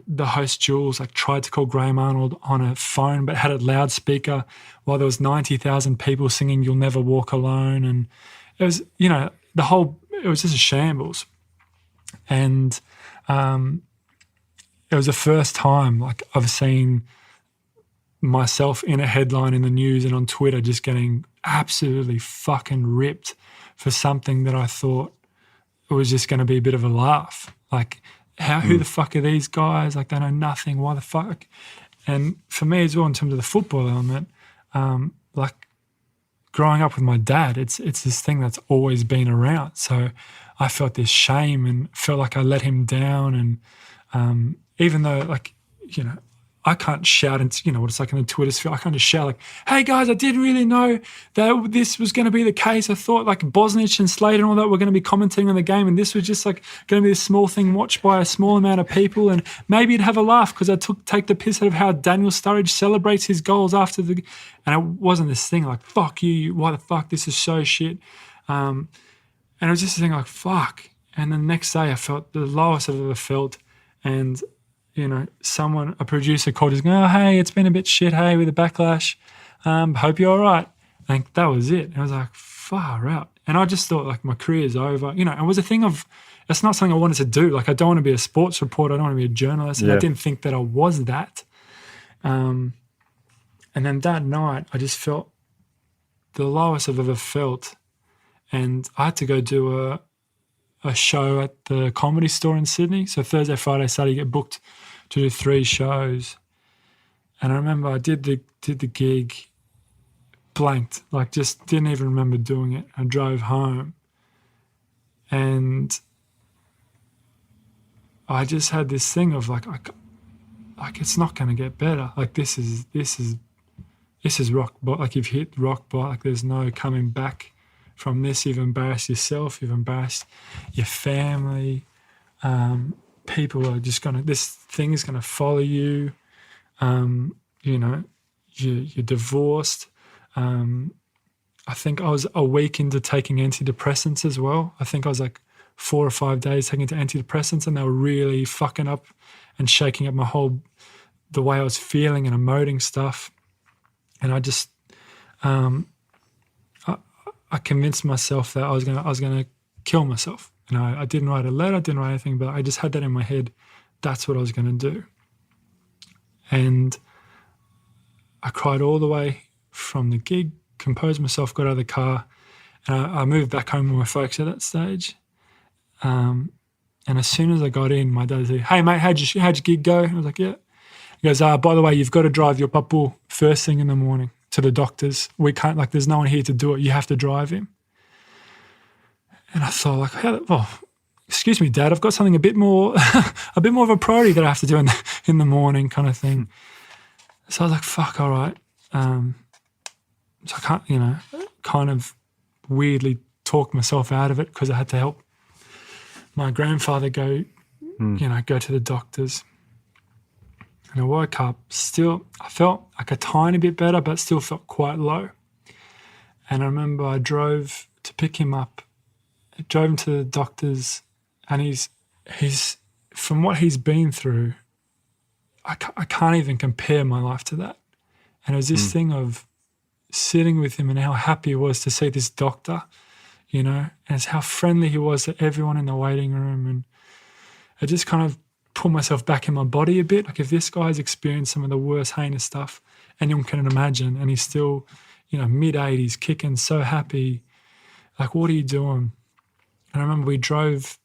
the host Jules like tried to call Graham Arnold on a phone but had a loudspeaker while there was 90,000 people singing You'll Never Walk Alone. And it was, it was just a shambles. And it was the first time like I've seen myself in a headline in the news and on Twitter just getting absolutely fucking ripped for something that I thought it was just going to be a bit of a laugh. Like, who the fuck are these guys? Like, they know nothing. Why the fuck? And for me as well, in terms of the football element, like growing up with my dad, it's this thing that's always been around. So I felt this shame and felt like I let him down. And even though, like, I can't shout and, what it's like in the Twitter sphere, I can't just shout like, hey guys, I didn't really know that this was going to be the case. I thought like Bosnich and Slater and all that were going to be commenting on the game, and this was just like going to be a small thing watched by a small amount of people, and maybe you'd have a laugh because I take the piss out of how Daniel Sturridge celebrates his goals after and it wasn't this thing like, fuck you, why the fuck, this is so shit. And it was just a thing like, fuck. And the next day I felt the lowest I've ever felt, and a producer called us going, oh, hey, it's been a bit shit, hey, with the backlash. Hope you're all right. And that was it. I was like, far out. And I just thought, like, my career's over. It was a thing of, it's not something I wanted to do. Like, I don't want to be a sports reporter. I don't want to be a journalist. And I didn't think that I was that. And then that night, I just felt the lowest I've ever felt. And I had to go do a show at the Comedy Store in Sydney. So Thursday, Friday, Saturday, you get booked to do 3 shows. And I remember I did the gig, blanked, like just didn't even remember doing it. I drove home and I just had this thing of like it's not going to get better. Like this is rock bottom. Like you've hit rock bottom. Like there's no coming back from this. You've embarrassed yourself. You've embarrassed your family. People are just this thing is going to follow you. You know, you're divorced. I think I was a week into taking antidepressants as well. I think I was like 4 or 5 days taking antidepressants, and they were really fucking up and shaking up the way I was feeling and emoting stuff. And I just, I convinced myself that I was gonna kill myself. And I didn't write a letter, I didn't write anything, but I just had that in my head. That's what I was gonna do. And I cried all the way from the gig, composed myself, got out of the car, and I moved back home with my folks at that stage. And as soon as I got in, my dad said, "Hey mate, how'd your gig go?" I was like, "Yeah." He goes, "By the way, you've got to drive your papu first thing in the morning to the doctors. We can't, like, there's no one here to do it. You have to drive him." And I thought, like, well, excuse me, Dad, I've got something a bit more of a priority that I have to do in the morning, kind of thing. So I was like, "Fuck, all right." So I can't, kind of weirdly talk myself out of it because I had to help my grandfather go to the doctors. And I woke up still, I felt like a tiny bit better, but still felt quite low. And I remember I drove to pick him up. I drove him to the doctors, and he's from what he's been through, I can't even compare my life to that. And it was this thing of sitting with him and how happy he was to see this doctor, and it's how friendly he was to everyone in the waiting room. And I just kind of put myself back in my body a bit. Like, if this guy's experienced some of the worst heinous stuff anyone can imagine, and he's still, mid-80s, kicking, so happy, like, what are you doing? And I remember we drove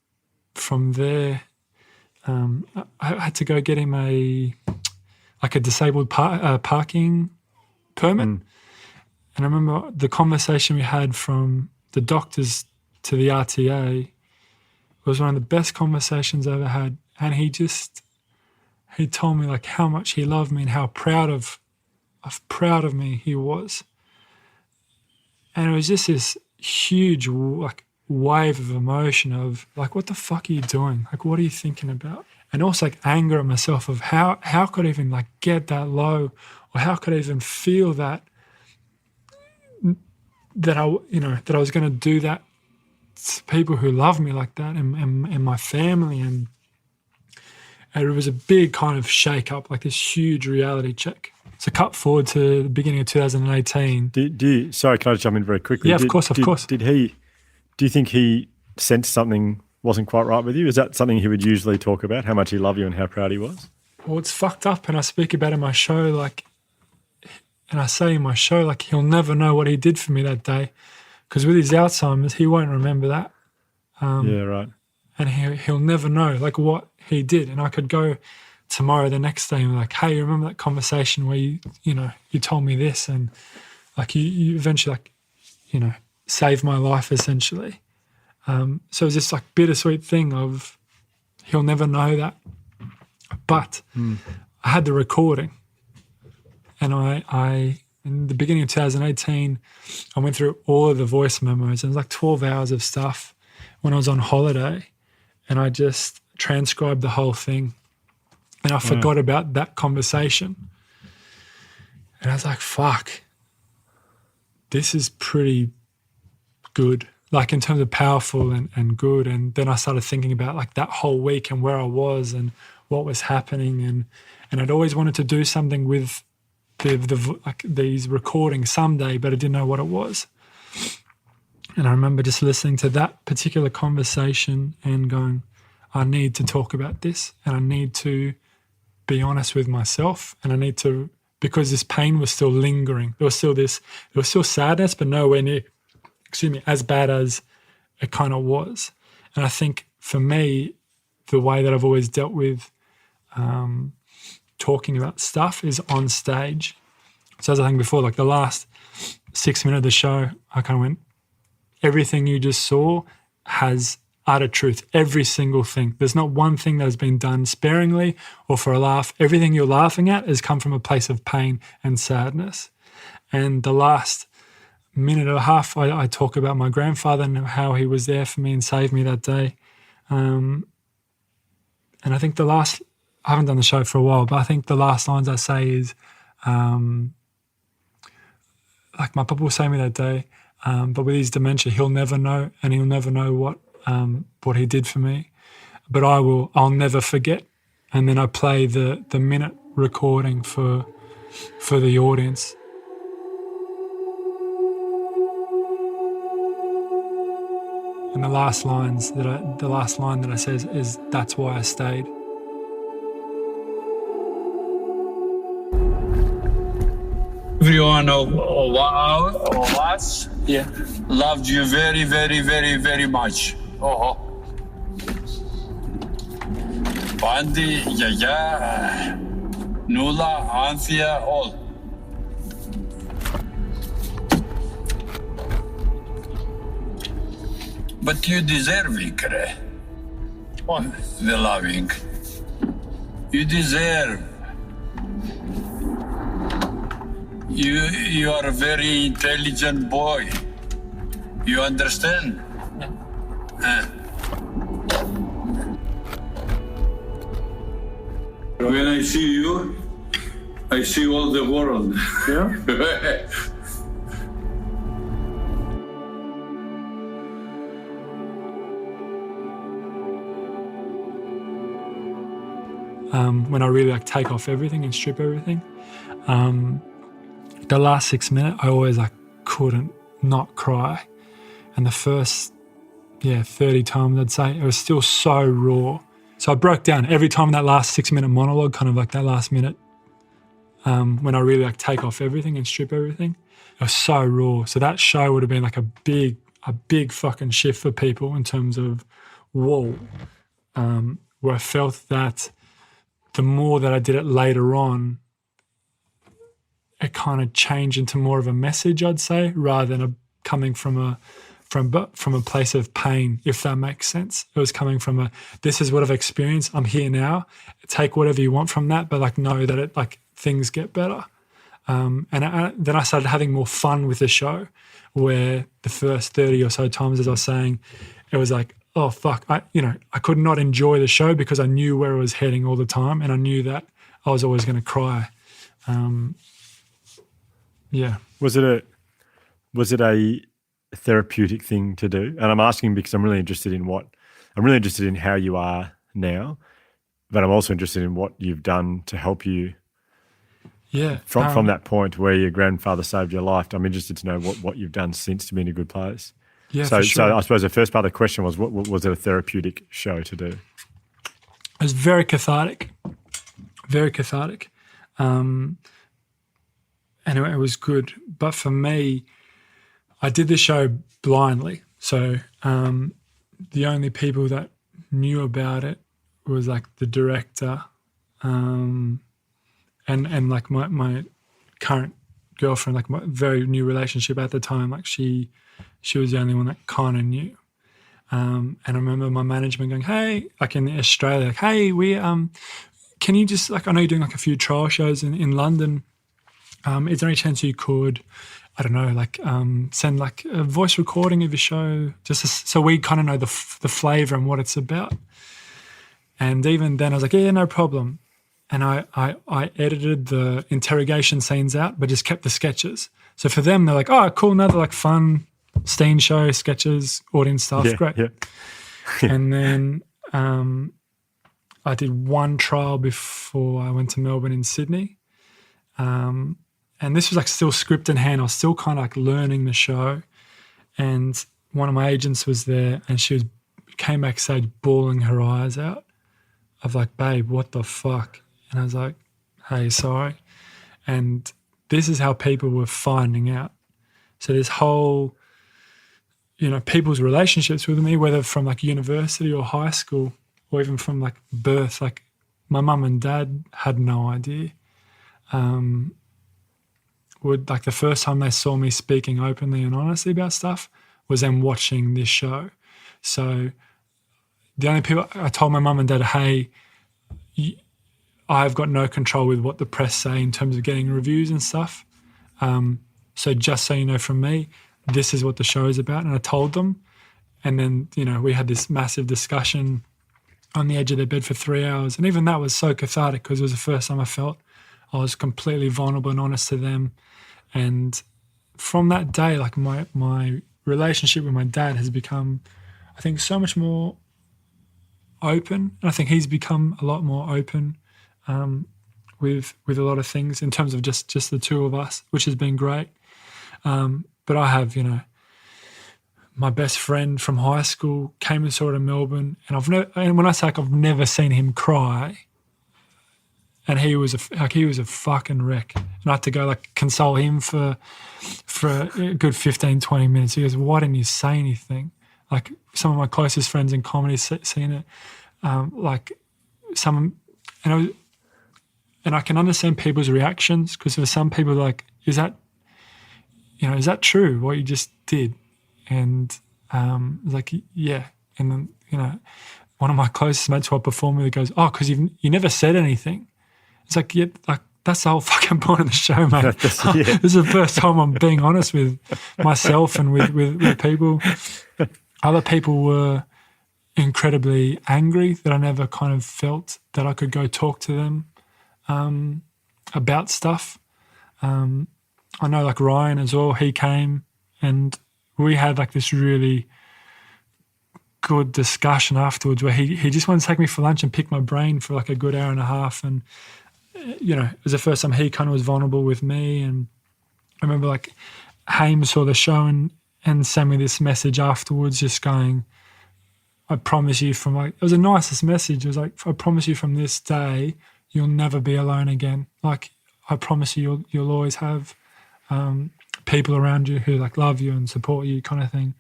from there. I had to go get him a disabled parking permit. And I remember the conversation we had from the doctors to the RTA was one of the best conversations I ever had. And he told me, like, how much he loved me and how proud of me he was. And it was just this huge, like, wave of emotion of, like, what the fuck are you doing? Like, what are you thinking about? And also, like, anger at myself of how could I even, like, get that low, or how could I even feel that I was going to do that to people who love me like that, and my family, and it was a big kind of shake up, like this huge reality check. So cut forward to the beginning of 2018. Sorry, can I just jump in very quickly? Yeah, of course. Do you think he sensed something wasn't quite right with you? Is that something he would usually talk about, how much he loved you and how proud he was? Well, it's fucked up, and I speak about it in my show, like, and I say in my show, like, he'll never know what he did for me that day, because with his Alzheimer's, he won't remember that. Yeah, right. And he'll never know, like, what he did. And I could go tomorrow, the next day, and be like, "Hey, you remember that conversation where you told me this?" And, like, you eventually, like, saved my life, essentially. So it's this, like, bittersweet thing of he'll never know that. But I had the recording, and I in the beginning of 2018, I went through all of the voice memos. It was like 12 hours of stuff when I was on holiday, and I just transcribed the whole thing, and I forgot about that conversation. And I was like, fuck, this is pretty good, like, in terms of powerful and good. And then I started thinking about, like, that whole week and where I was and what was happening, and I'd always wanted to do something with these recordings someday, but I didn't know what it was. And I remember just listening to that particular conversation and going, I need to talk about this, and I need to be honest with myself, and I need to, because this pain was still lingering. There was still sadness, but nowhere near, as bad as it kind of was. And I think for me, the way that I've always dealt with talking about stuff is on stage. So as I think before, like the last 6 minutes of the show, I kind of went, everything you just saw has utter truth, every single thing. There's not one thing that has been done sparingly or for a laugh. Everything you're laughing at has come from a place of pain and sadness. And the last minute and a half, I talk about my grandfather and how he was there for me and saved me that day. And I think I haven't done the show for a while, but I think the last lines I say is, like my papa will say to me that day, but with his dementia, he'll never know, and he'll never know what he did for me. But I'll never forget. And then I play the minute recording for the audience. And the last line that I say is that's why I stayed. Everyone of us loved you very, very, very, very much. Pandi, Yaya, Nula, Anthea, all. But you deserve it, the loving. You deserve. You are a very intelligent boy. You understand? When I see you, I see all the world. Yeah? When I really like take off everything and strip everything. The last 6 minutes, I always couldn't not cry. And the first, 30 times I'd say, it was still so raw. So I broke down every time in that last 6 minute monologue, kind of like that last minute, when I really take off everything and strip everything, it was so raw. So that show would have been like a big fucking shift for people in terms of, whoa, where I felt that the more that I did it later on, it kind of changed into more of a message, I'd say, rather than coming from a place of pain, if that makes sense. It was coming from this is what I've experienced. I'm here now. Take whatever you want from that, but know that things get better. And then I started having more fun with the show, where the first 30 or so times, as I was saying, it was like, oh fuck, I could not enjoy the show because I knew where it was heading all the time, and I knew that I was always going to cry. Yeah. Was it a therapeutic thing to do? And I'm asking because I'm really interested in how you are now, but I'm also interested in what you've done to help you. Yeah. From that point where your grandfather saved your life, I'm interested to know what you've done since to be in a good place. Yeah. So, for sure. so I suppose the first part of the question was it a therapeutic show to do? It was very cathartic. Very cathartic. And it was good. But for me, I did the show blindly. So the only people that knew about it was the director and my current girlfriend, my very new relationship at the time. she was the only one that kind of knew. And I remember my management going, hey, in Australia, hey, we can you just I know you're doing a few trial shows in London. Is there any chance you could, I don't know, send a voice recording of your show, just so we kind of know the flavour and what it's about? And even then I was like, yeah, no problem. And I edited the interrogation scenes out, but just kept the sketches. So for them, they're like, oh, cool, another fun Steen show, sketches, audience stuff, great. Yeah. And then I did one trial before I went to Melbourne in Sydney. And this was still script in hand. I was still kind of learning the show. And one of my agents was there, and she came backstage bawling her eyes out of babe, what the fuck? And I was like, hey, sorry. And this is how people were finding out. So this whole, people's relationships with me, whether from university or high school or even from birth, my mum and dad had no idea. would, like, the first time they saw me speaking openly and honestly about stuff was them watching this show. So the only people, I told my mum and dad, hey, I've got no control with what the press say in terms of getting reviews and stuff. So just so you know from me, this is what the show is about. And I told them. And then, you know, we had this massive discussion on the edge of their bed for 3 hours. And even that was so cathartic because it was the first time I felt I was completely vulnerable and honest to them. And from that day, like, my relationship with my dad has become, I think, so much more open. And I think he's become a lot more open with a lot of things in terms of just the two of us, which has been great. But I have, you know, my best friend from high school came and saw it in Melbourne, and when I say, like, I've never seen him cry, and he was a fucking wreck, and I had to go, like, console him for a good 15, 20 minutes. He goes, "Why didn't you say anything?" Like, some of my closest friends in comedy seen it, and I can understand people's reactions, because there were some people like, is that true, what you just did? And like, yeah. And then, you know, one of my closest mates who I perform with goes, "Oh, because you never said anything." It's like, yeah, like, that's the whole fucking point of the show, mate. This is the first time I'm being honest with myself and with people. Other people were incredibly angry that I never kind of felt that I could go talk to them about stuff. I know, like, Ryan as well, he came and we had, like, this really good discussion afterwards where he just wanted to take me for lunch and pick my brain for, like, a good hour and a half. And, you know, it was the first time he kind of was vulnerable with me. And I remember, like, Haim saw the show and sent me this message afterwards just going, "I promise you from," like, it was the nicest message. It was like, "I promise you from this day, you'll never be alone again. Like, I promise you, you'll always have people around you who, like, love you and support you," kind of thing.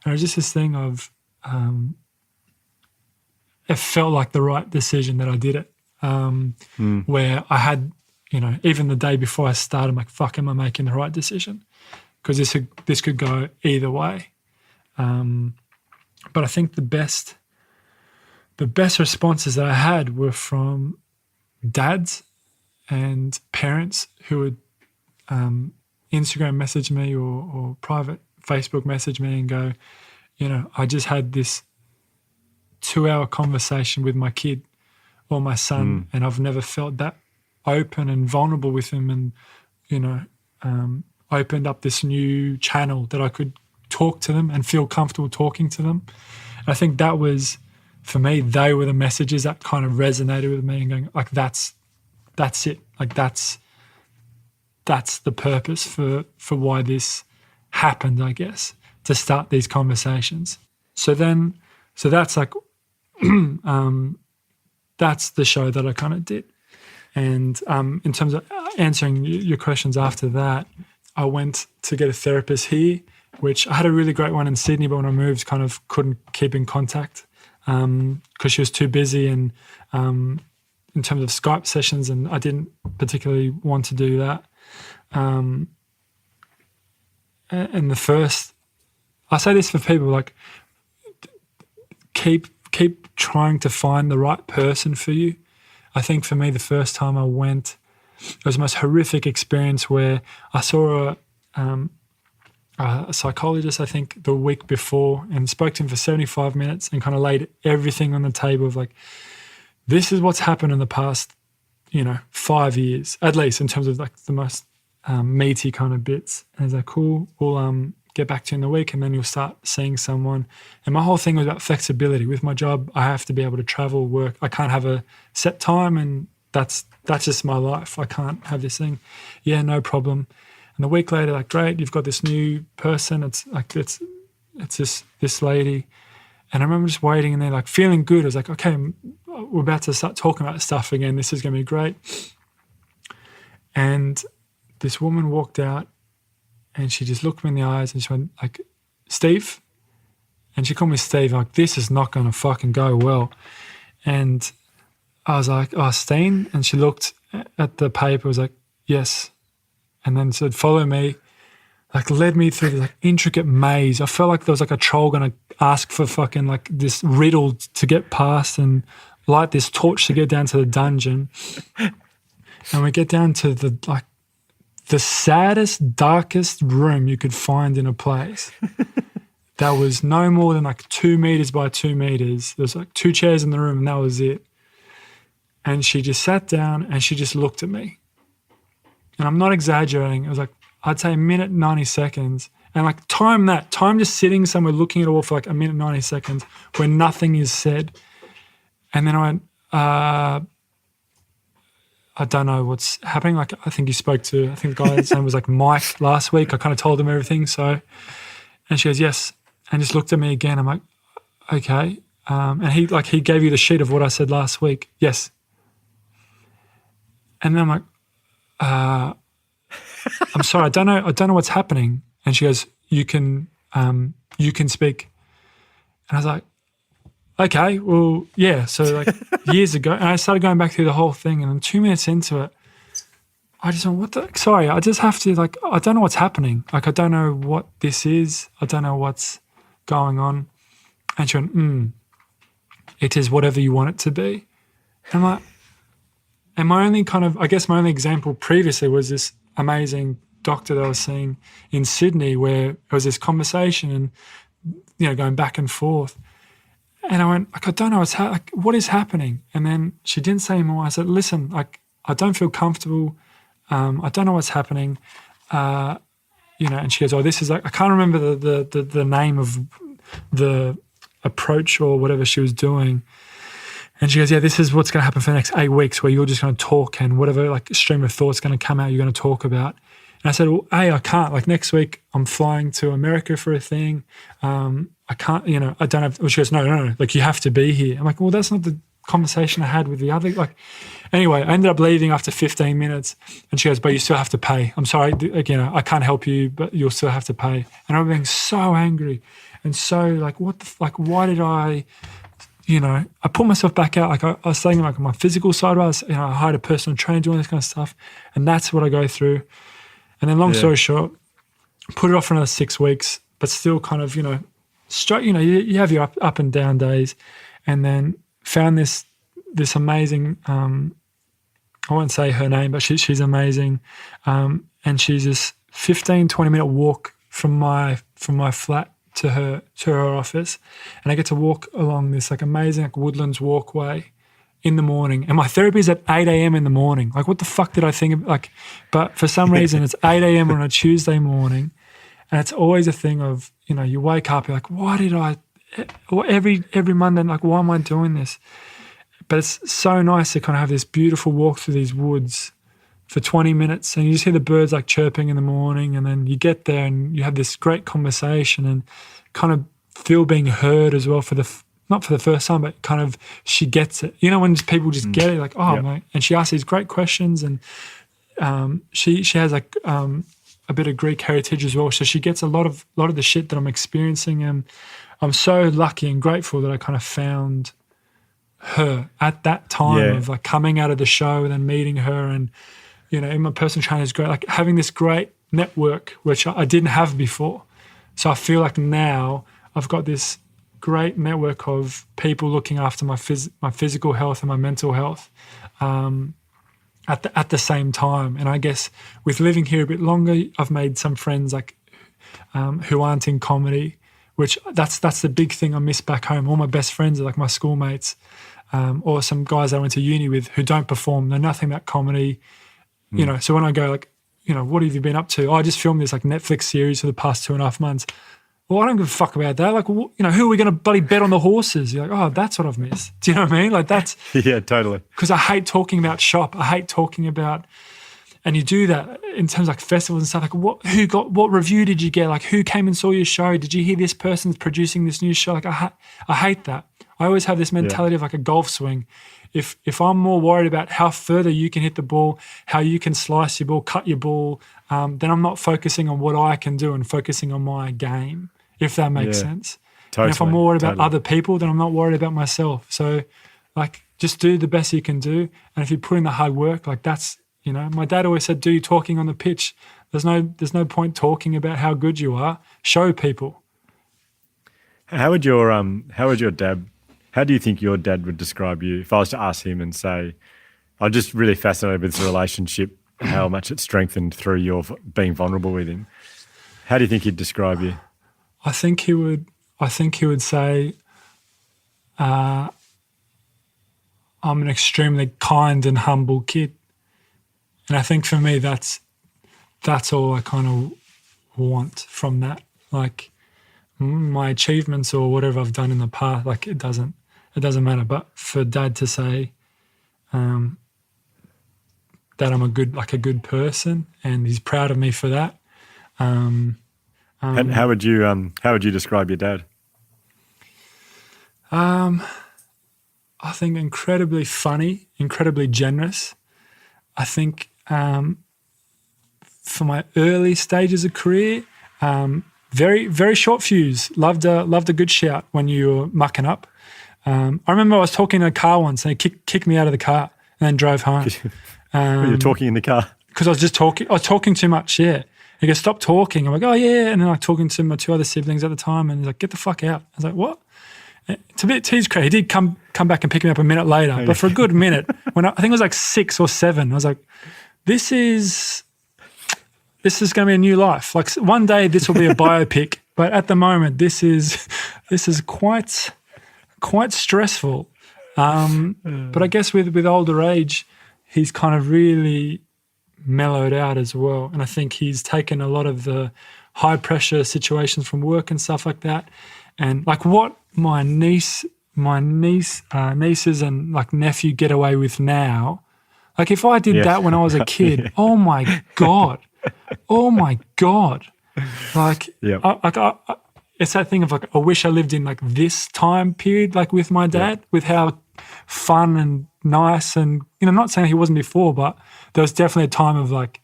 And it was just this thing of, it felt like the right decision that I did it. Where I had, you know, even the day before I started, I'm like, fuck, am I making the right decision? Because this could go either way. But I think the best responses that I had were from dads and parents who would Instagram message me or private Facebook message me and go, you know, "I just had this 2-hour conversation with my kid or my son, and I've never felt that open and vulnerable with him, and, you know, opened up this new channel that I could talk to them and feel comfortable talking to them." And I think that was, for me, they were the messages that kind of resonated with me and going, like, that's it. Like, that's the purpose for why this happened, I guess, to start these conversations. So that's like, that's the show that I kind of did. And in terms of answering your questions after that, I went to get a therapist here, which I had a really great one in Sydney, but when I moved, kind of couldn't keep in contact because she was too busy, and in terms of Skype sessions, and I didn't particularly want to do that. And I say this for people, like, keep trying to find the right person for you. I think for me, the first time I went, it was the most horrific experience where I saw a psychologist, I think, the week before, and spoke to him for 75 minutes and kind of laid everything on the table of, like, this is what's happened in the past, you know, 5 years, at least, in terms of, like, the most meaty kind of bits. And he's like, "Cool, we'll get back to you in the week, and then you'll start seeing someone." And my whole thing was about flexibility. With my job, I have to be able to travel, work. I can't have a set time, and that's just my life. I can't have this thing. "Yeah, no problem." And a week later, like, "Great, you've got this new person. It's like, it's this lady." And I remember just waiting and then, like, feeling good. I was like, okay, we're about to start talking about stuff again. This is going to be great. And this woman walked out and she just looked me in the eyes and she went, like, "Steve?" And she called me Steve. Like, this is not going to fucking go well. And I was like, "Oh, Steen?" And she looked at the paper, was like, "Yes." and then said, follow me, like led me through this like intricate maze. I felt like there was like a troll going to ask for fucking like this riddle to get past and light this torch to get down to the dungeon. And we get down to the saddest, darkest room you could find in a place. That was no more than like 2 meters by 2 meters. There was like 2 chairs in the room and that was it. And she just sat down and she just looked at me. And I'm not exaggerating. It was like, I'd say a minute, 90 seconds. And like time just sitting somewhere looking at a wall for like a minute, 90 seconds where nothing is said. And then I went, I don't know what's happening. Like I think the guy's name was like Mike last week. I kind of told him everything. So, and she goes, yes. And just looked at me again. I'm like, okay. And he gave you the sheet of what I said last week. Yes. And then I'm like, I'm sorry, I don't know what's happening. And she goes, you can speak. And I was like, okay, well, yeah. So like years ago, and I started going back through the whole thing, and then 2 minutes into it, I just went, I just have to, like, I don't know what's happening. Like, I don't know what this is. I don't know what's going on. And she went, it is whatever you want it to be. And I'm like, and my only example previously was this amazing doctor that I was seeing in Sydney where it was this conversation and, you know, going back and forth. And I went, like, I don't know what is happening? And then she didn't say more. I said, listen, like, I don't feel comfortable. I don't know what's happening. You know, and she goes, oh, this is like, I can't remember the name of the approach or whatever she was doing. And she goes, yeah, this is what's going to happen for the next 8 weeks where you're just going to talk and whatever like stream of thoughts going to come out, you're going to talk about. And I said, well, I can't. Like next week I'm flying to America for a thing. I can't, you know, I don't have, well, she goes, no, like you have to be here. I'm like, well, that's not the conversation I had with the other, like, anyway, I ended up leaving after 15 minutes and she goes, but you still have to pay. I'm sorry, you know, I can't help you, but you'll still have to pay. And I'm being so angry and so like, why did I, you know, I put myself back out. Like I was saying, like my physical side, I hired a personal trainer doing this kind of stuff. And that's what I go through. And then long story short, put it off for another 6 weeks, but still kind of, you know, straight, you know, you have your up and down days, and then found this amazing, I won't say her name, but she's amazing. And she's this 15, 20-minute walk from my flat to her office. And I get to walk along this like amazing like woodlands walkway in the morning. And my therapy is at 8 a.m. in the morning. Like what the fuck did I think of, like, but for some reason it's 8 a.m. on a Tuesday morning. And it's always a thing of, you know, you wake up, you're like, why did I, every Monday, like, why am I doing this? But it's so nice to kind of have this beautiful walk through these woods for 20 minutes and you just hear the birds like chirping in the morning, and then you get there and you have this great conversation and kind of feel being heard as well not for the first time, but kind of she gets it. You know, when people just get it, like, oh, mate. And she asks these great questions, and she has like a bit of Greek heritage as well, so she gets a lot of the shit that I'm experiencing, and I'm so lucky and grateful that I kind of found her at that time of like coming out of the show and then meeting her, and you know, in my personal training is great, like having this great network which I didn't have before. So I feel like now I've got this great network of people looking after my physical health and my mental health at the same time. And I guess with living here a bit longer, I've made some friends like who aren't in comedy, which that's the big thing I miss back home. All my best friends are like my schoolmates, or some guys I went to uni with who don't perform. Know nothing about comedy, you know. So when I go like, you know, what have you been up to? Oh, I just filmed this like Netflix series for the past 2.5 months. Well, I don't give a fuck about that. Like, you know, who are we going to bloody bet on the horses? You're like, oh, that's what I've missed. Do you know what I mean? Like that's yeah, totally. Because I hate talking about shop. I hate talking about, and you do that in terms of like festivals and stuff. Like, what review did you get? Like, who came and saw your show? Did you hear this person's producing this new show? Like, I hate that. I always have this mentality of like a golf swing. If I'm more worried about how further you can hit the ball, how you can slice your ball, cut your ball, then I'm not focusing on what I can do and focusing on my game, if that makes sense. Totally, and if I'm more worried about other people, then I'm not worried about myself. So, like, just do the best you can do. And if you put in the hard work, like that's You know, my dad always said, do your talking on the pitch. There's no point talking about how good you are. Show people. How do you think your dad would describe you? If I was to ask him and say, I'm just really fascinated with the relationship, how much it strengthened through your being vulnerable with him. How do you think he'd describe you? I think he would say, I'm an extremely kind and humble kid. And I think for me, that's all I kind of want from that. Like my achievements or whatever I've done in the past, like it doesn't matter. But for Dad to say that I'm a good person and he's proud of me for that. And how would you describe your dad? I think incredibly funny, incredibly generous. I think for my early stages of career, very, very short fuse. Loved a good shout when you were mucking up. I remember I was talking in a car once and he kicked me out of the car and then drove home. Were you talking in the car? Because I was talking too much, yeah. He goes, stop talking. I'm like, oh, yeah. And then like talking to my 2 other siblings at the time and he's like, get the fuck out. I was like, what? To his credit, he did come back and pick me up a minute later, but for a good minute, when I think it was like 6 or 7, I was like, this is going to be a new life. Like one day this will be a biopic, but at the moment this is quite stressful. But I guess with older age, he's kind of really mellowed out as well, and I think he's taken a lot of the high pressure situations from work and stuff like that, and like what my nieces and like nephew get away with now. Like if I did that when I was a kid, oh my God. Like, it's that thing of like, I wish I lived in like this time period, like with my dad, with how fun and nice and, you know, I'm not saying he wasn't before, but there was definitely a time of like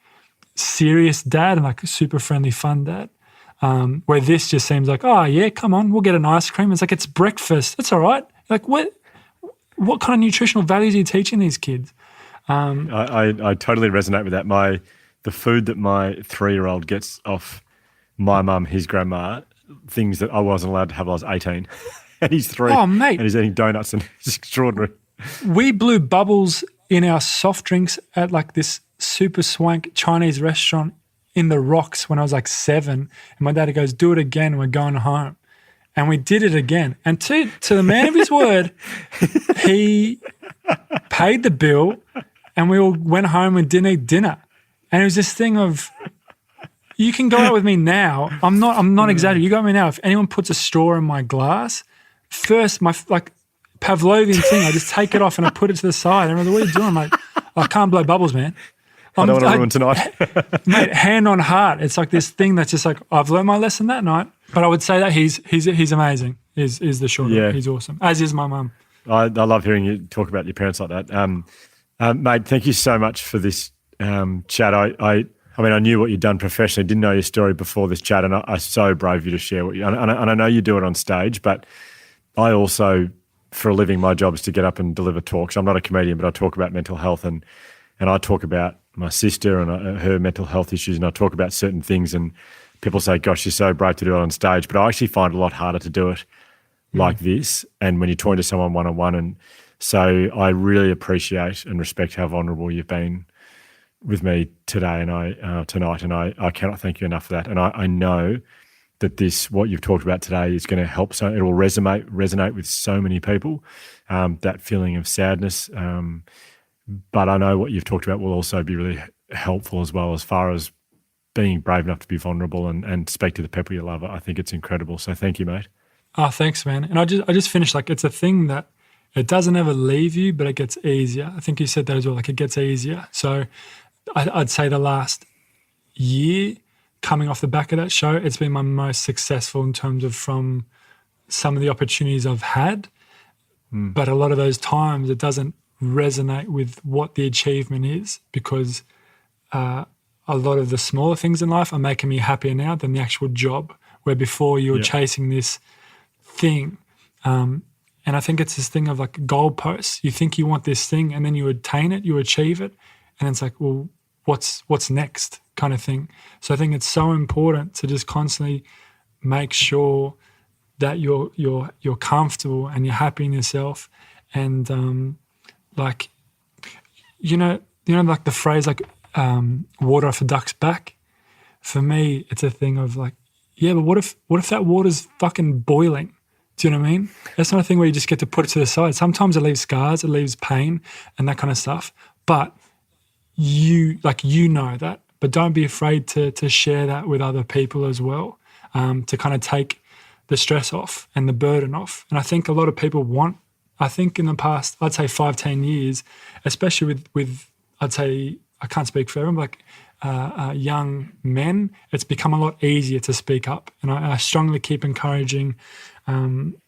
serious dad and like a super friendly fun dad. Where this just seems like, oh yeah, come on, we'll get an ice cream. It's like it's breakfast. It's all right. Like what kind of nutritional values are you teaching these kids? I totally resonate with that. The food that my 3-year-old gets off my mum, his grandma, things that I wasn't allowed to have when I was 18, and he's 3. Oh mate, and he's eating donuts and it's extraordinary. We blew bubbles in our soft drinks at like this super swank Chinese restaurant in the Rocks when I was like 7, and my dad goes, do it again, we're going home. And we did it again. And to the man of his word, he paid the bill and we all went home and didn't eat dinner. And it was this thing of, you can go out with me now. I'm not exaggerating. You got me now. If anyone puts a straw in my glass, first my like Pavlovian thing, I just take it off and I put it to the side. And I'm like, what are you doing? I'm like, I can't blow bubbles, man. I don't want to ruin tonight. Mate, hand on heart. It's like this thing that's just like, I've learned my lesson that night. But I would say that he's amazing, is the short of it. He's awesome, as is my mum. I love hearing you talk about your parents like that. Mate, thank you so much for this chat. I mean, I knew what you'd done professionally, didn't know your story before this chat, and I so brave you to share what you, and I know you do it on stage, but I also, for a living, my job is to get up and deliver talks. I'm not a comedian, but I talk about mental health and I talk about my sister and her mental health issues, and I talk about certain things, and people say, gosh, you're so brave to do it on stage, but I actually find it a lot harder to do it like this, and when you're talking to someone one-on-one. And so I really appreciate and respect how vulnerable you've been with me today and tonight, and I cannot thank you enough for that. And I know that what you've talked about today is going to help. So it will resonate with so many people, that feeling of sadness. But I know what you've talked about will also be really helpful as well, as far as being brave enough to be vulnerable and speak to the people you love. I think it's incredible. So thank you, mate. Oh, thanks, man. And I just finished, like, it's a thing that it doesn't ever leave you, but it gets easier. I think you said that as well, like it gets easier. So I'd say the last year, coming off the back of that show, it's been my most successful in terms of from some of the opportunities I've had. But a lot of those times it doesn't resonate with what the achievement is, because a lot of the smaller things in life are making me happier now than the actual job, where before you were chasing this thing. And I think it's this thing of like goalposts. You think you want this thing and then you attain it, you achieve it, and it's like, well, what's next kind of thing. So I think it's so important to just constantly make sure that you're comfortable and you're happy in yourself, and like like the phrase like water off a duck's back. For me, it's a thing of like, yeah, but what if that water's fucking boiling? Do you know what I mean? That's not a thing where you just get to put it to the side. Sometimes it leaves scars, it leaves pain and that kind of stuff. But you know that. But don't be afraid to share that with other people as well, to kind of take the stress off and the burden off. And I think a lot of people I think in the past, I'd say 5-10 years, especially with I'd say, I can't speak for everyone, but young men, it's become a lot easier to speak up. And I strongly keep encouraging, young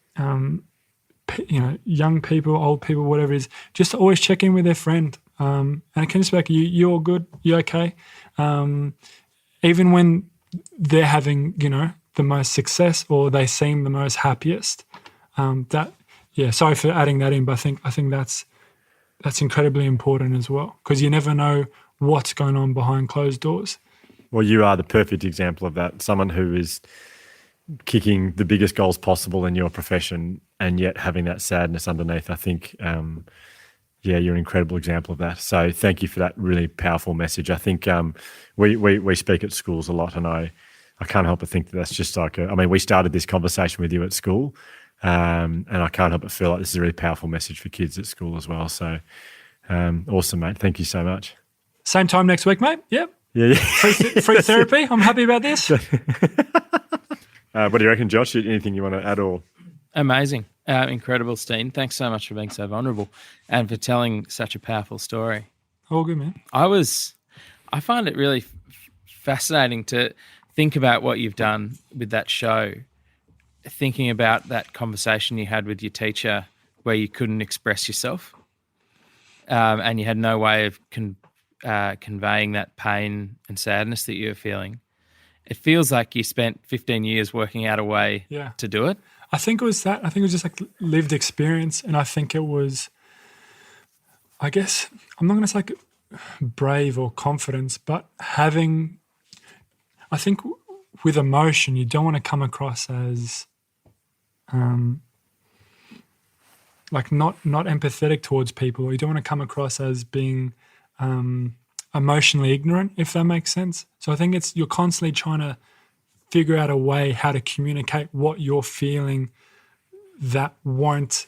people, old people, whatever it is, just to always check in with their friend. And it can just be like, you all good? You okay? Even when they're having, the most success or they seem the most happiest. Sorry for adding that in, but I think that's incredibly important as well, because you never know what's going on behind closed doors. Well, you are the perfect example of that. Someone who is kicking the biggest goals possible in your profession and yet having that sadness underneath. I think, you're an incredible example of that. So thank you for that really powerful message. I think we speak at schools a lot, and I can't help but think that's just like we started this conversation with you at school, and I can't help but feel like this is a really powerful message for kids at school as well. So awesome, mate. Thank you so much. Same time next week, mate. Yep. Yeah. Free therapy. I'm happy about this. What do you reckon, Josh? Anything you want to add or? Amazing. Incredible, Steen. Thanks so much for being so vulnerable and for telling such a powerful story. All good, man. I find it really fascinating to think about what you've done with that show, thinking about that conversation you had with your teacher where you couldn't express yourself, and you had no way of conveying that pain and sadness that you were feeling. It feels like you spent 15 years working out a way to do it. I think it was that. I think it was just like lived experience, and I think it was, I guess, I'm not going to say like brave or confidence, but having, I think with emotion, you don't want to come across as like not empathetic towards people, or you don't want to come across as being emotionally ignorant, if that makes sense. So I think you're constantly trying to figure out a way how to communicate what you're feeling that won't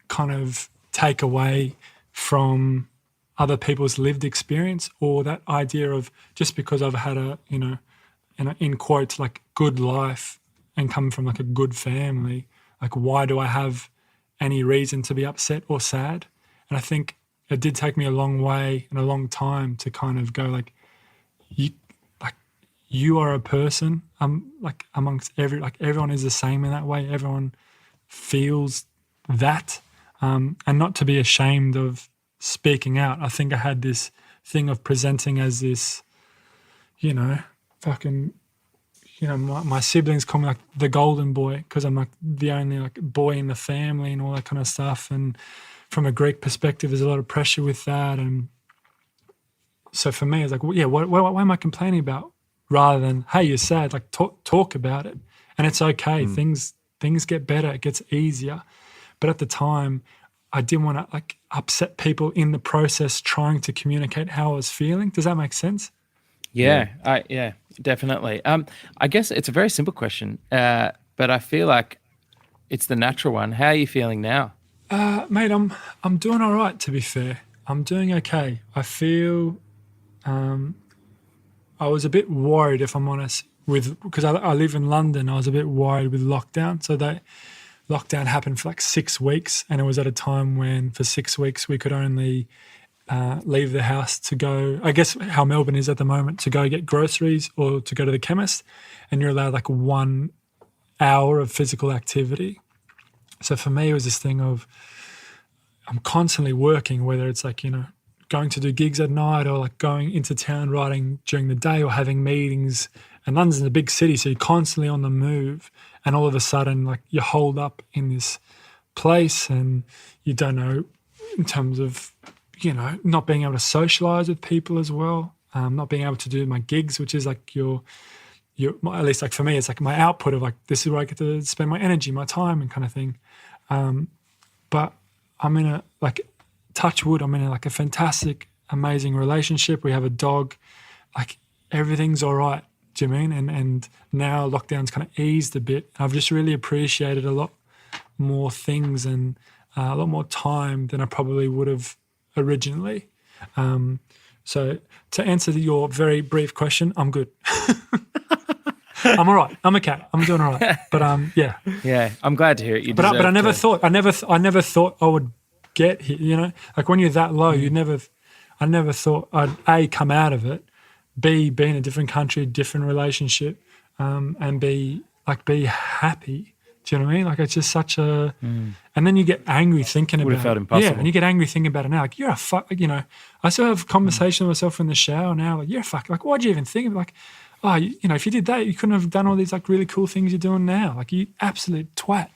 kind of take away from other people's lived experience, or that idea of just because I've had a, in quotes, like good life and come from like a good family, like why do I have any reason to be upset or sad? And I think it did take me a long way and a long time to kind of go like, you are a person, like amongst everyone is the same in that way. Everyone feels that, and not to be ashamed of speaking out. I think I had this thing of presenting as this, my siblings call me like the golden boy because I'm like the only like boy in the family and all that kind of stuff. And from a Greek perspective, there's a lot of pressure with that. And so for me, it's like, well, what am I complaining about? Rather than, hey, you're sad, like talk about it. And it's okay. Things get better. It gets easier. But at the time, I didn't want to like upset people in the process trying to communicate how I was feeling. Does that make sense? Yeah, definitely. I guess it's a very simple question, but I feel like it's the natural one. How are you feeling now? Mate, I'm doing all right, to be fair. I'm doing okay. I feel I was a bit worried, if I'm honest, because I live in London. I was a bit worried with lockdown. So that lockdown happened for like 6 weeks, and it was at a time when for 6 weeks we could only leave the house to go, I guess how Melbourne is at the moment, to go get groceries or to go to the chemist, and you're allowed like 1 hour of physical activity. So for me, it was this thing of I'm constantly working, whether it's like, going to do gigs at night or like going into town writing during the day or having meetings. And London's a big city, so you're constantly on the move. And all of a sudden, like you're holed up in this place and you don't know in terms of, not being able to socialize with people as well, not being able to do my gigs, which is like at least like for me, it's like my output of like, this is where I get to spend my energy, my time and kind of thing. But I'm in a, like, touch wood, I'm in a fantastic, amazing relationship. We have a dog, like everything's all right. Do you know what I mean? And now lockdown's kind of eased a bit. I've just really appreciated a lot more things and a lot more time than I probably would have originally. So to answer your very brief question, I'm good. I'm all right. I'm okay. I'm doing all right. But yeah. Yeah, I'm glad to hear it. But I never thought I would get here. Like when you're that low, I never thought I'd A, come out of it, B, be in a different country, different relationship, and be happy. Do you know what I mean? Like it's just such a, and then you get angry thinking about it. Would have felt impossible. Yeah, and you get angry thinking about it now. Like you're a fuck. I still have conversation with myself in the shower now. Like you're a fuck. Like why'd you even think of it? Like, oh, if you did that, you couldn't have done all these like really cool things you're doing now. Like you absolute twat.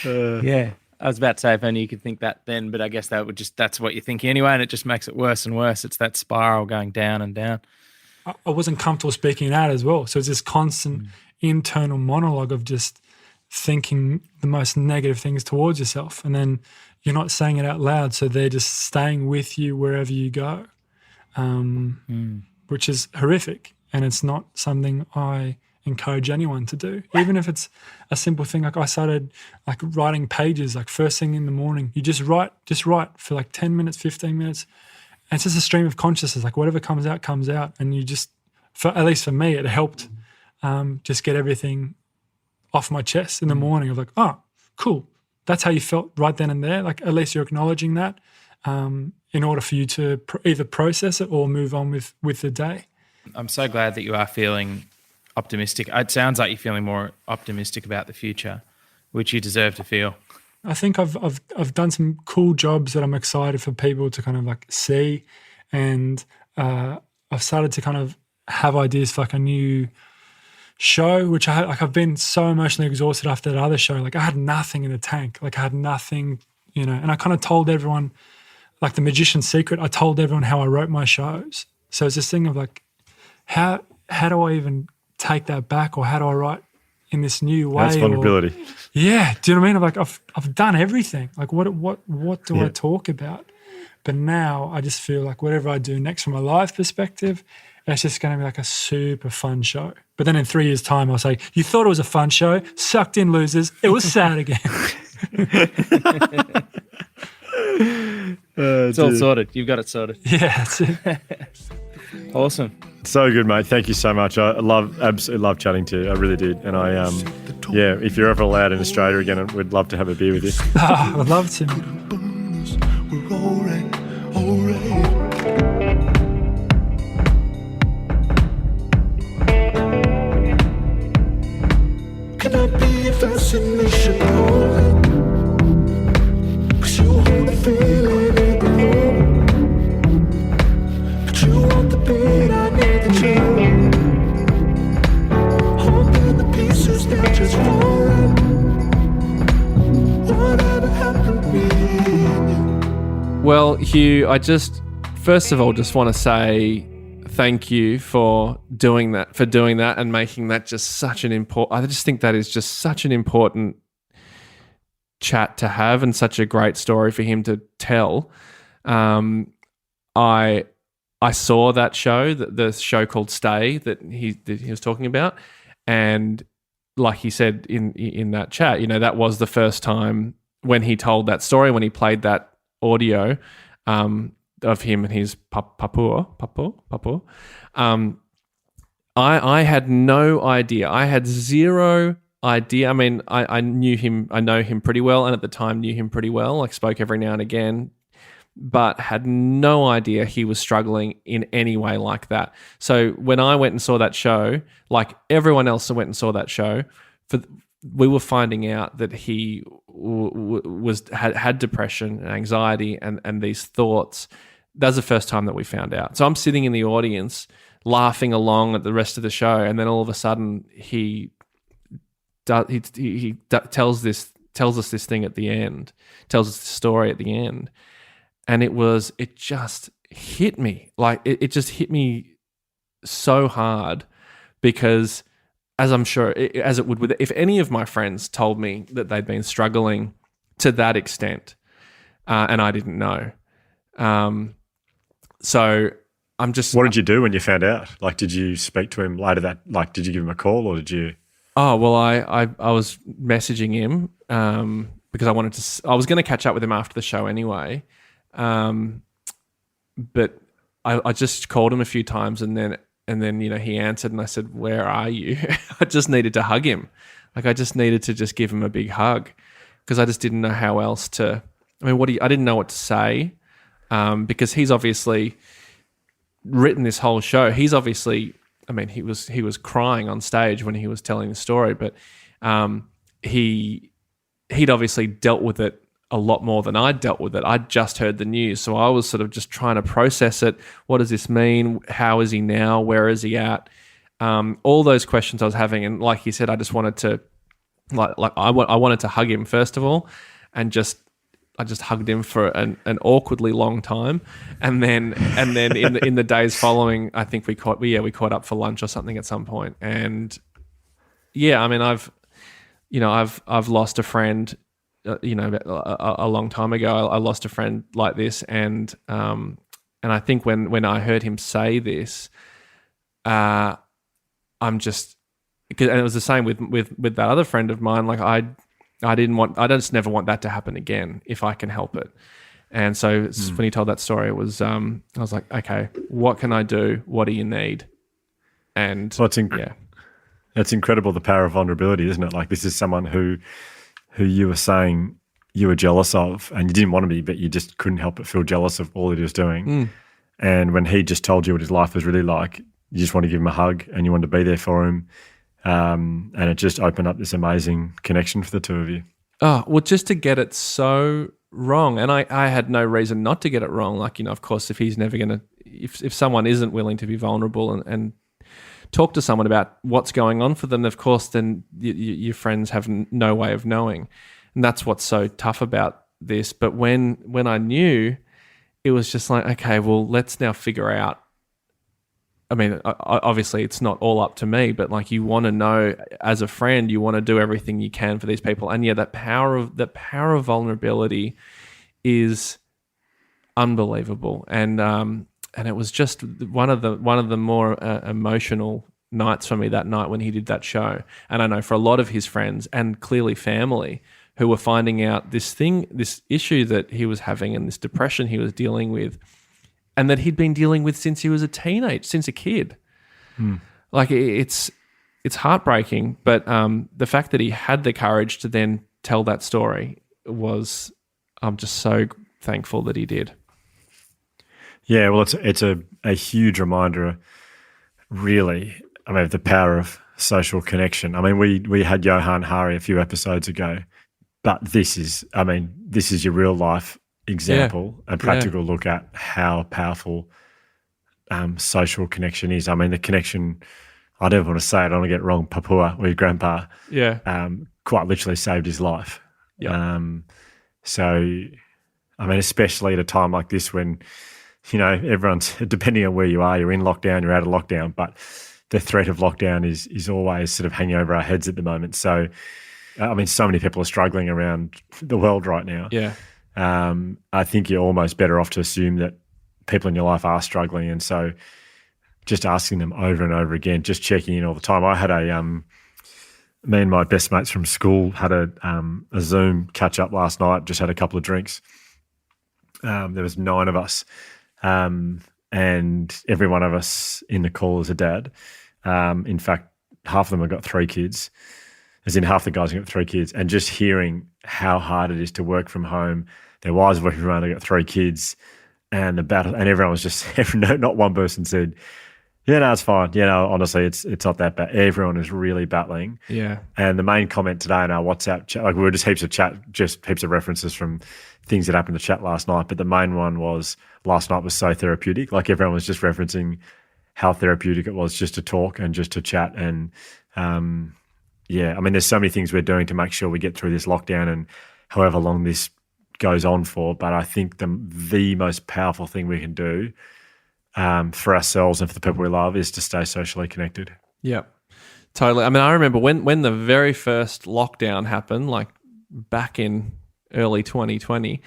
Yeah. I was about to say if only you could think that then, but I guess that's what you're thinking anyway, and it just makes it worse and worse. It's that spiral going down and down. I wasn't comfortable speaking it out as well. So it's this constant internal monologue of just thinking the most negative things towards yourself. And then you're not saying it out loud. So they're just staying with you wherever you go, which is horrific. And it's not something I encourage anyone to do. Even if it's a simple thing. Like I started like writing pages, like first thing in the morning, you just write for like 10 minutes, 15 minutes. And it's just a stream of consciousness, like whatever comes out. And you just, at least for me, it helped just get everything off my chest in the morning of like, oh, cool. That's how you felt right then and there. Like at least you're acknowledging that in order for you to either process it or move on with the day. I'm so glad that you are feeling optimistic. It sounds like you're feeling more optimistic about the future, which you deserve to feel. I think I've done some cool jobs that I'm excited for people to kind of like see, and I've started to kind of have ideas for like a new show, which I've been so emotionally exhausted after that other show. Like I had nothing in the tank, like I had nothing, and I kind of told everyone, like the magician's secret, I told everyone how I wrote my shows. So it's this thing of like, how do I even take that back, or how do I write in this new way? That's vulnerability. Yeah, do you know what I mean? I'm like I've done everything. like what do I talk about? But now I just feel like whatever I do next from a live perspective, it's just going to be like a super fun show. But then in 3 years' time, I'll say, you thought it was a fun show, sucked in losers, it was sad again. It's all sorted. You've got it sorted. Yeah, that's it. Awesome. So good, mate. Thank you so much. I absolutely love chatting to you. I really did. And I, if you're ever allowed in Australia again, we'd love to have a beer with you. Oh, I'd love to. We're all right. Can I be a fascination? Cause you hold the feeling in the room. But you want the beat, I need the drum. Holding the pieces that just falling. Whatever happened to me? Well, Hugh, I first of all just want to say thank you for doing that and making that just such an important, I just think that is just such an important chat to have and such a great story for him to tell. I saw that show, the show called Stay that he was talking about, and like he said in that chat, that was the first time when he told that story, when he played that audio of him and his papua. I had no idea. I had zero idea. I mean, I knew him. I know him pretty well, and at the time knew him pretty well. Like spoke every now and again, but had no idea he was struggling in any way like that. So when I went and saw that show, like everyone else that went and saw that show, we were finding out that he had depression and anxiety and these thoughts. That was the first time that we found out. So I'm sitting in the audience laughing along at the rest of the show, and then all of a sudden he tells this tells us this thing at the end, tells us the story at the end. And it just hit me. Like it just hit me so hard because as I'm sure, as it would with, if any of my friends told me that they'd been struggling to that extent and I didn't know. So I'm just... What did you do when you found out? Like, did you speak to him later did you give him a call or did you... Oh, well, I was messaging him because I was going to catch up with him after the show anyway. But I just called him a few times and then he answered and I said, "Where are you?" I just needed to hug him. Like I just needed to just give him a big hug because I just didn't know how else to. I mean, I didn't know what to say because he's obviously written this whole show. He's obviously, I mean, he was crying on stage when he was telling the story, but he'd obviously dealt with it a lot more than I'd dealt with it. I'd just heard the news, so I was sort of just trying to process it. What does this mean? How is he now? Where is he at? All those questions I was having, and like he said, I just wanted to, I wanted to hug him first of all, and I just hugged him for an awkwardly long time, and then in the days following, I think we caught up for lunch or something at some point, and yeah, I mean I've lost a friend. A long time ago, I lost a friend like this, and I think when I heard him say this, I'm just, and it was the same with that other friend of mine. Like I just never want that to happen again if I can help it. And so when he told that story, it was I was like, okay, what can I do? What do you need? And that's incredible. The power of vulnerability, isn't it? Like this is someone who you were saying you were jealous of and you didn't want to be, but you just couldn't help but feel jealous of all that he was doing. And when he just told you what his life was really like, you just want to give him a hug and you wanted to be there for him. And it just opened up this amazing connection for the two of you. Oh, well, just to get it so wrong. And I had no reason not to get it wrong. Like, of course, if he's never going to, if someone isn't willing to be vulnerable and talk to someone about what's going on for them, of course, then your friends have no way of knowing. And that's what's so tough about this. But when I knew, it was just like, okay, well, let's now figure out. I mean, obviously it's not all up to me, but like you want to know as a friend, you want to do everything you can for these people. And yeah, that power of vulnerability is unbelievable. And it was just one of the more emotional nights for me that night when he did that show. And I know for a lot of his friends and clearly family who were finding out this issue that he was having and this depression he was dealing with, and that he'd been dealing with since he was since a kid. Like it's heartbreaking, but the fact that he had the courage to then tell that story I'm just so thankful that he did. Yeah, well, it's a huge reminder, really, I mean, of the power of social connection. I mean, we had Johan Hari a few episodes ago, but this is your real life example and practical look at how powerful social connection is. I mean, the connection, I don't want to say it, I don't want to get it wrong, Papua, where your grandpa quite literally saved his life. So, I mean, especially at a time like this when, everyone's, depending on where you are, you're in lockdown, you're out of lockdown, but the threat of lockdown is always sort of hanging over our heads at the moment. So, I mean, so many people are struggling around the world right now. Yeah. I think you're almost better off to assume that people in your life are struggling. And so just asking them over and over again, just checking in all the time. I had me and my best mates from school had a Zoom catch up last night, just had a couple of drinks. There was 9 of us. And every one of us in the call is a dad. In fact, half of them have got 3 kids, as in half the guys have got 3 kids, and just hearing how hard it is to work from home. Their wives are working from home, they've got 3 kids, and the battle, and everyone was just, not one person said, yeah, no, it's fine. Honestly, it's not that bad. Everyone is really battling. Yeah. And the main comment today in our WhatsApp chat, like we were just heaps of references from things that happened to chat last night, but the main one was last night was so therapeutic. Like everyone was just referencing how therapeutic it was just to talk and just to chat. And yeah, I mean, there's so many things we're doing to make sure we get through this lockdown and however long this goes on for. But I think the most powerful thing we can do for ourselves and for the people we love is to stay socially connected. Yeah, totally. I mean, I remember when the very first lockdown happened, like back in early 2020.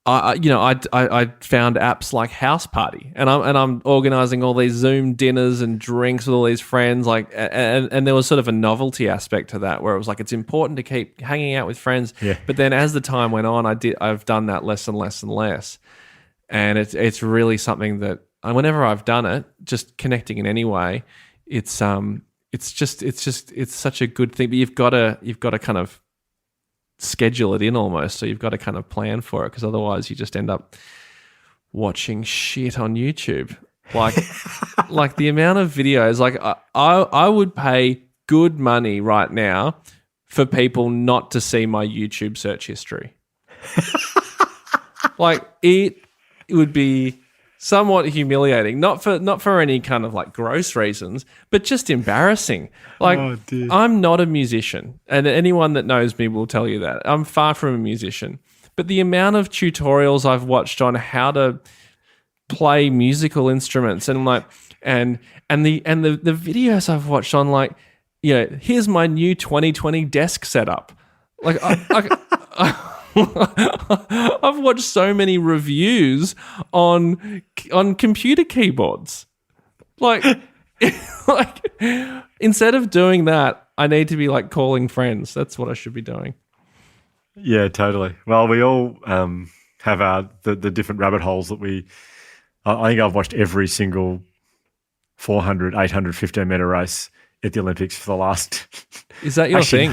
I found apps like House Party, and I'm organizing all these Zoom dinners and drinks with all these friends, and there was sort of a novelty aspect to that where it was like it's important to keep hanging out with friends. Yeah. But then as the time went on, I've done that less and less and less, and it's really something that whenever I've done it, just connecting in any way, it's such a good thing. But you've got to kind of schedule it in almost, so you've got to kind of plan for it, because otherwise you just end up watching shit on YouTube. Like the amount of videos, like I would pay good money right now for people not to see my YouTube search history. Like it would be somewhat humiliating, not for any kind of like gross reasons, but just embarrassing. Like, I'm not a musician, and anyone that knows me will tell you that. I'm far from a musician. But the amount of tutorials I've watched on how to play musical instruments and the videos I've watched on, like, you know, here's my new 2020 desk setup. Like, I've watched so many reviews on computer keyboards. Like instead of doing that, I need to be like calling friends. That's what I should be doing. Yeah, totally. Well, we all have the different rabbit holes that I think I've watched every single 400, 800, 15-meter race at the Olympics for the last... Is that your thing?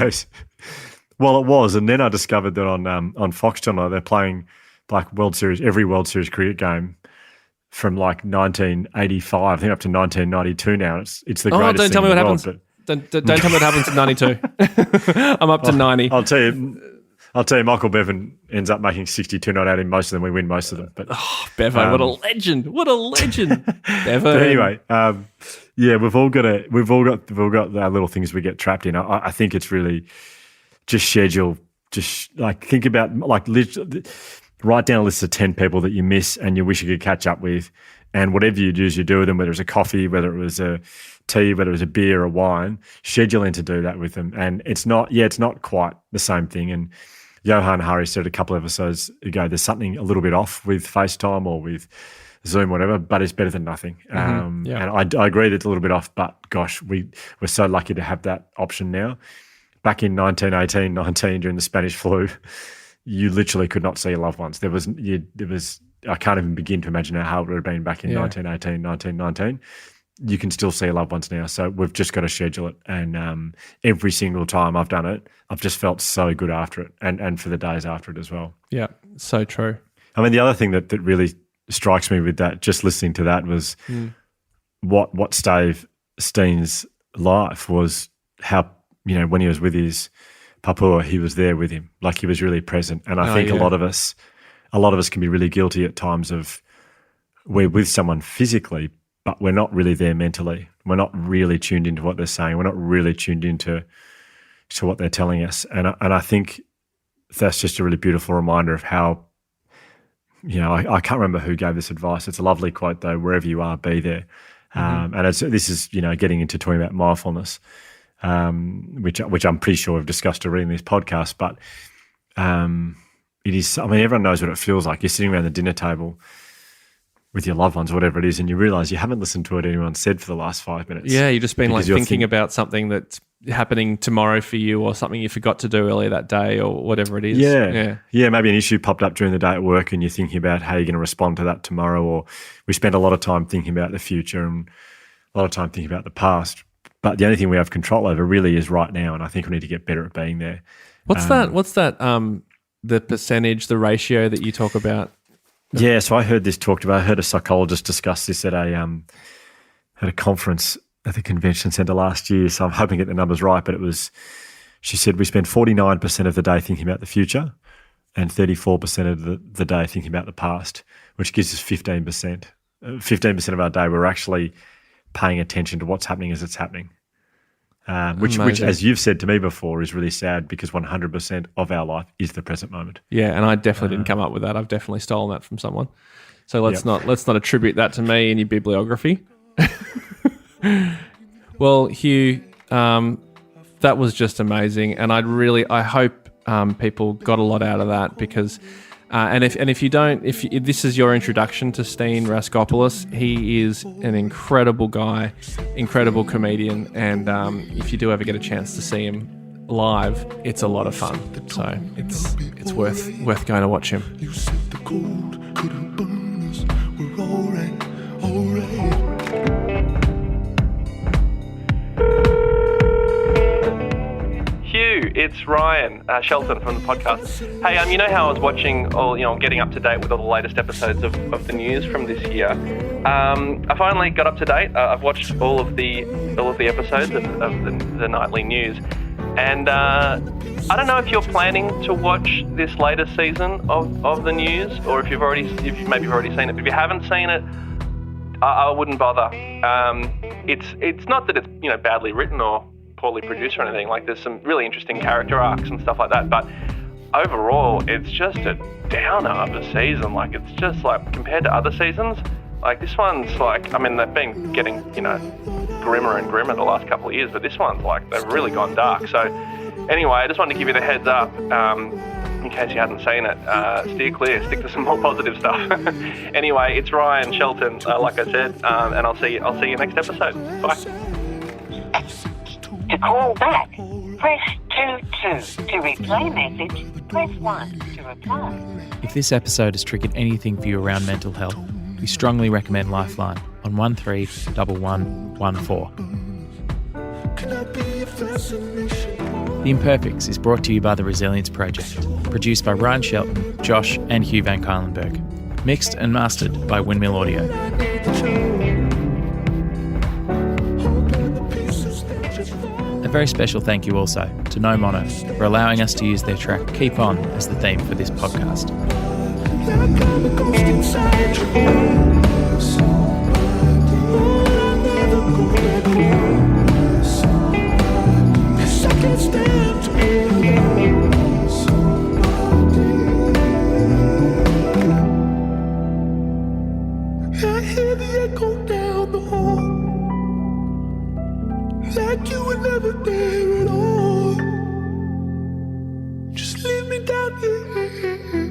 Well, it was, and then I discovered that on Fox Channel they're playing like every World Series cricket game from like 1985, I think up to 1992 now. It's the greatest don't tell me thing what in the happens. world, Don't tell me what happens in 92. I'm up to 90. I'll tell you, Michael Bevan ends up making 62 not out in most of them. We win most of them. But Bevan, what a legend! What a legend, Bevan. But anyway, yeah, we've all got our little things we get trapped in. I think it's really just schedule. Just like think about write down a list of 10 people that you miss and you wish you could catch up with, and whatever you do with them, whether it's a coffee, whether it was a tea, whether it was a beer or wine, schedule in to do that with them. And it's not quite the same thing. And Johan Hari said a couple of episodes ago, there's something a little bit off with FaceTime or with Zoom, whatever, but it's better than nothing. And I agree that it's a little bit off, but gosh, we're so lucky to have that option now. Back in 1918, 19 during the Spanish flu, you literally could not see your loved ones. There was I can't even begin to imagine how it would have been back in 1918, 1919. You can still see your loved ones now. So we've just got to schedule it. And every single time I've done it, I've just felt so good after it and for the days after it as well. Yeah, so true. I mean, the other thing that really strikes me with that, just listening to that, was what saved Steen's life was how, when he was with his Papua, he was there with him. Like, he was really present. And I think a lot of us can be really guilty at times of we're with someone physically, but we're not really there mentally. We're not really tuned into what they're saying. We're not really tuned into what they're telling us. And I think that's just a really beautiful reminder of how, I can't remember who gave this advice. It's a lovely quote though, wherever you are, be there. And this is, getting into talking about mindfulness, which I'm pretty sure we've discussed already in this podcast, but it is, everyone knows what it feels like. You're sitting around the dinner table with your loved ones, whatever it is, and you realise you haven't listened to what anyone said for the last 5 minutes. Yeah, you've just been thinking about something that's happening tomorrow for you, or something you forgot to do earlier that day, or whatever it is. Yeah. Maybe an issue popped up during the day at work and you're thinking about how you're going to respond to that tomorrow, or we spend a lot of time thinking about the future and a lot of time thinking about the past. But the only thing we have control over really is right now, and I think we need to get better at being there. What's that? The percentage, the ratio that you talk about? Yeah, so I heard this talked about. I heard a psychologist discuss this at a conference at the convention centre last year. So I'm hoping to get the numbers right, but she said we spend 49% of the day thinking about the future and 34% of the day thinking about the past, which gives us 15%. 15% of our day we're actually paying attention to what's happening as it's happening. which, Amazing. as you've said to me before, is really sad because 100% of our life is the present moment. Yeah, and I definitely didn't come up with that. I've definitely stolen that from someone. So let's not attribute that to me in your bibliography. Well, Hugh, that was just amazing, and I hope people got a lot out of that because. And if you don't, if this is your introduction to Steen Raskopoulos, he is an incredible guy, incredible comedian, and if you do ever get a chance to see him live, it's a lot of fun. So it's worth going to watch him. You said the cold couldn't burn us. We're alright. Hugh, it's Ryan Shelton from the podcast. Hey, you know how I was watching getting up to date with all the latest episodes of the news from this year. I finally got up to date. I've watched all of the episodes of the nightly news, and I don't know if you're planning to watch this latest season of the news, or if you've maybe already seen it. But if you haven't seen it, I wouldn't bother. It's not that it's badly written or poorly produced or anything. Like, there's some really interesting character arcs and stuff like that, but overall it's just a downer of a season. Like, it's just like, compared to other seasons, like this one's like, they've been getting grimmer and grimmer the last couple of years, but this one's like, they've really gone dark. So anyway, I just wanted to give you the heads up in case you hadn't seen it. Steer clear, stick to some more positive stuff. Anyway, it's Ryan Shelton, like I said, and I'll see you next episode. Bye. To call back, press 2-2. To replay message, press 1 to reply. If this episode has triggered anything for you around mental health, we strongly recommend Lifeline on 131114. Can I be a fascination? The Imperfects is brought to you by the Resilience Project, produced by Ryan Shelton, Josh and Hugh van Cuylenburg, mixed and mastered by Windmill Audio. A very special thank you also to No Mono for allowing us to use their track Keep On as the theme for this podcast. Like I'm a ghost inside your head. I'll never go back home. 'Cause I can't stand to be alone. I hear the echo down the hall. Like you were never there at all. Just leave me down here.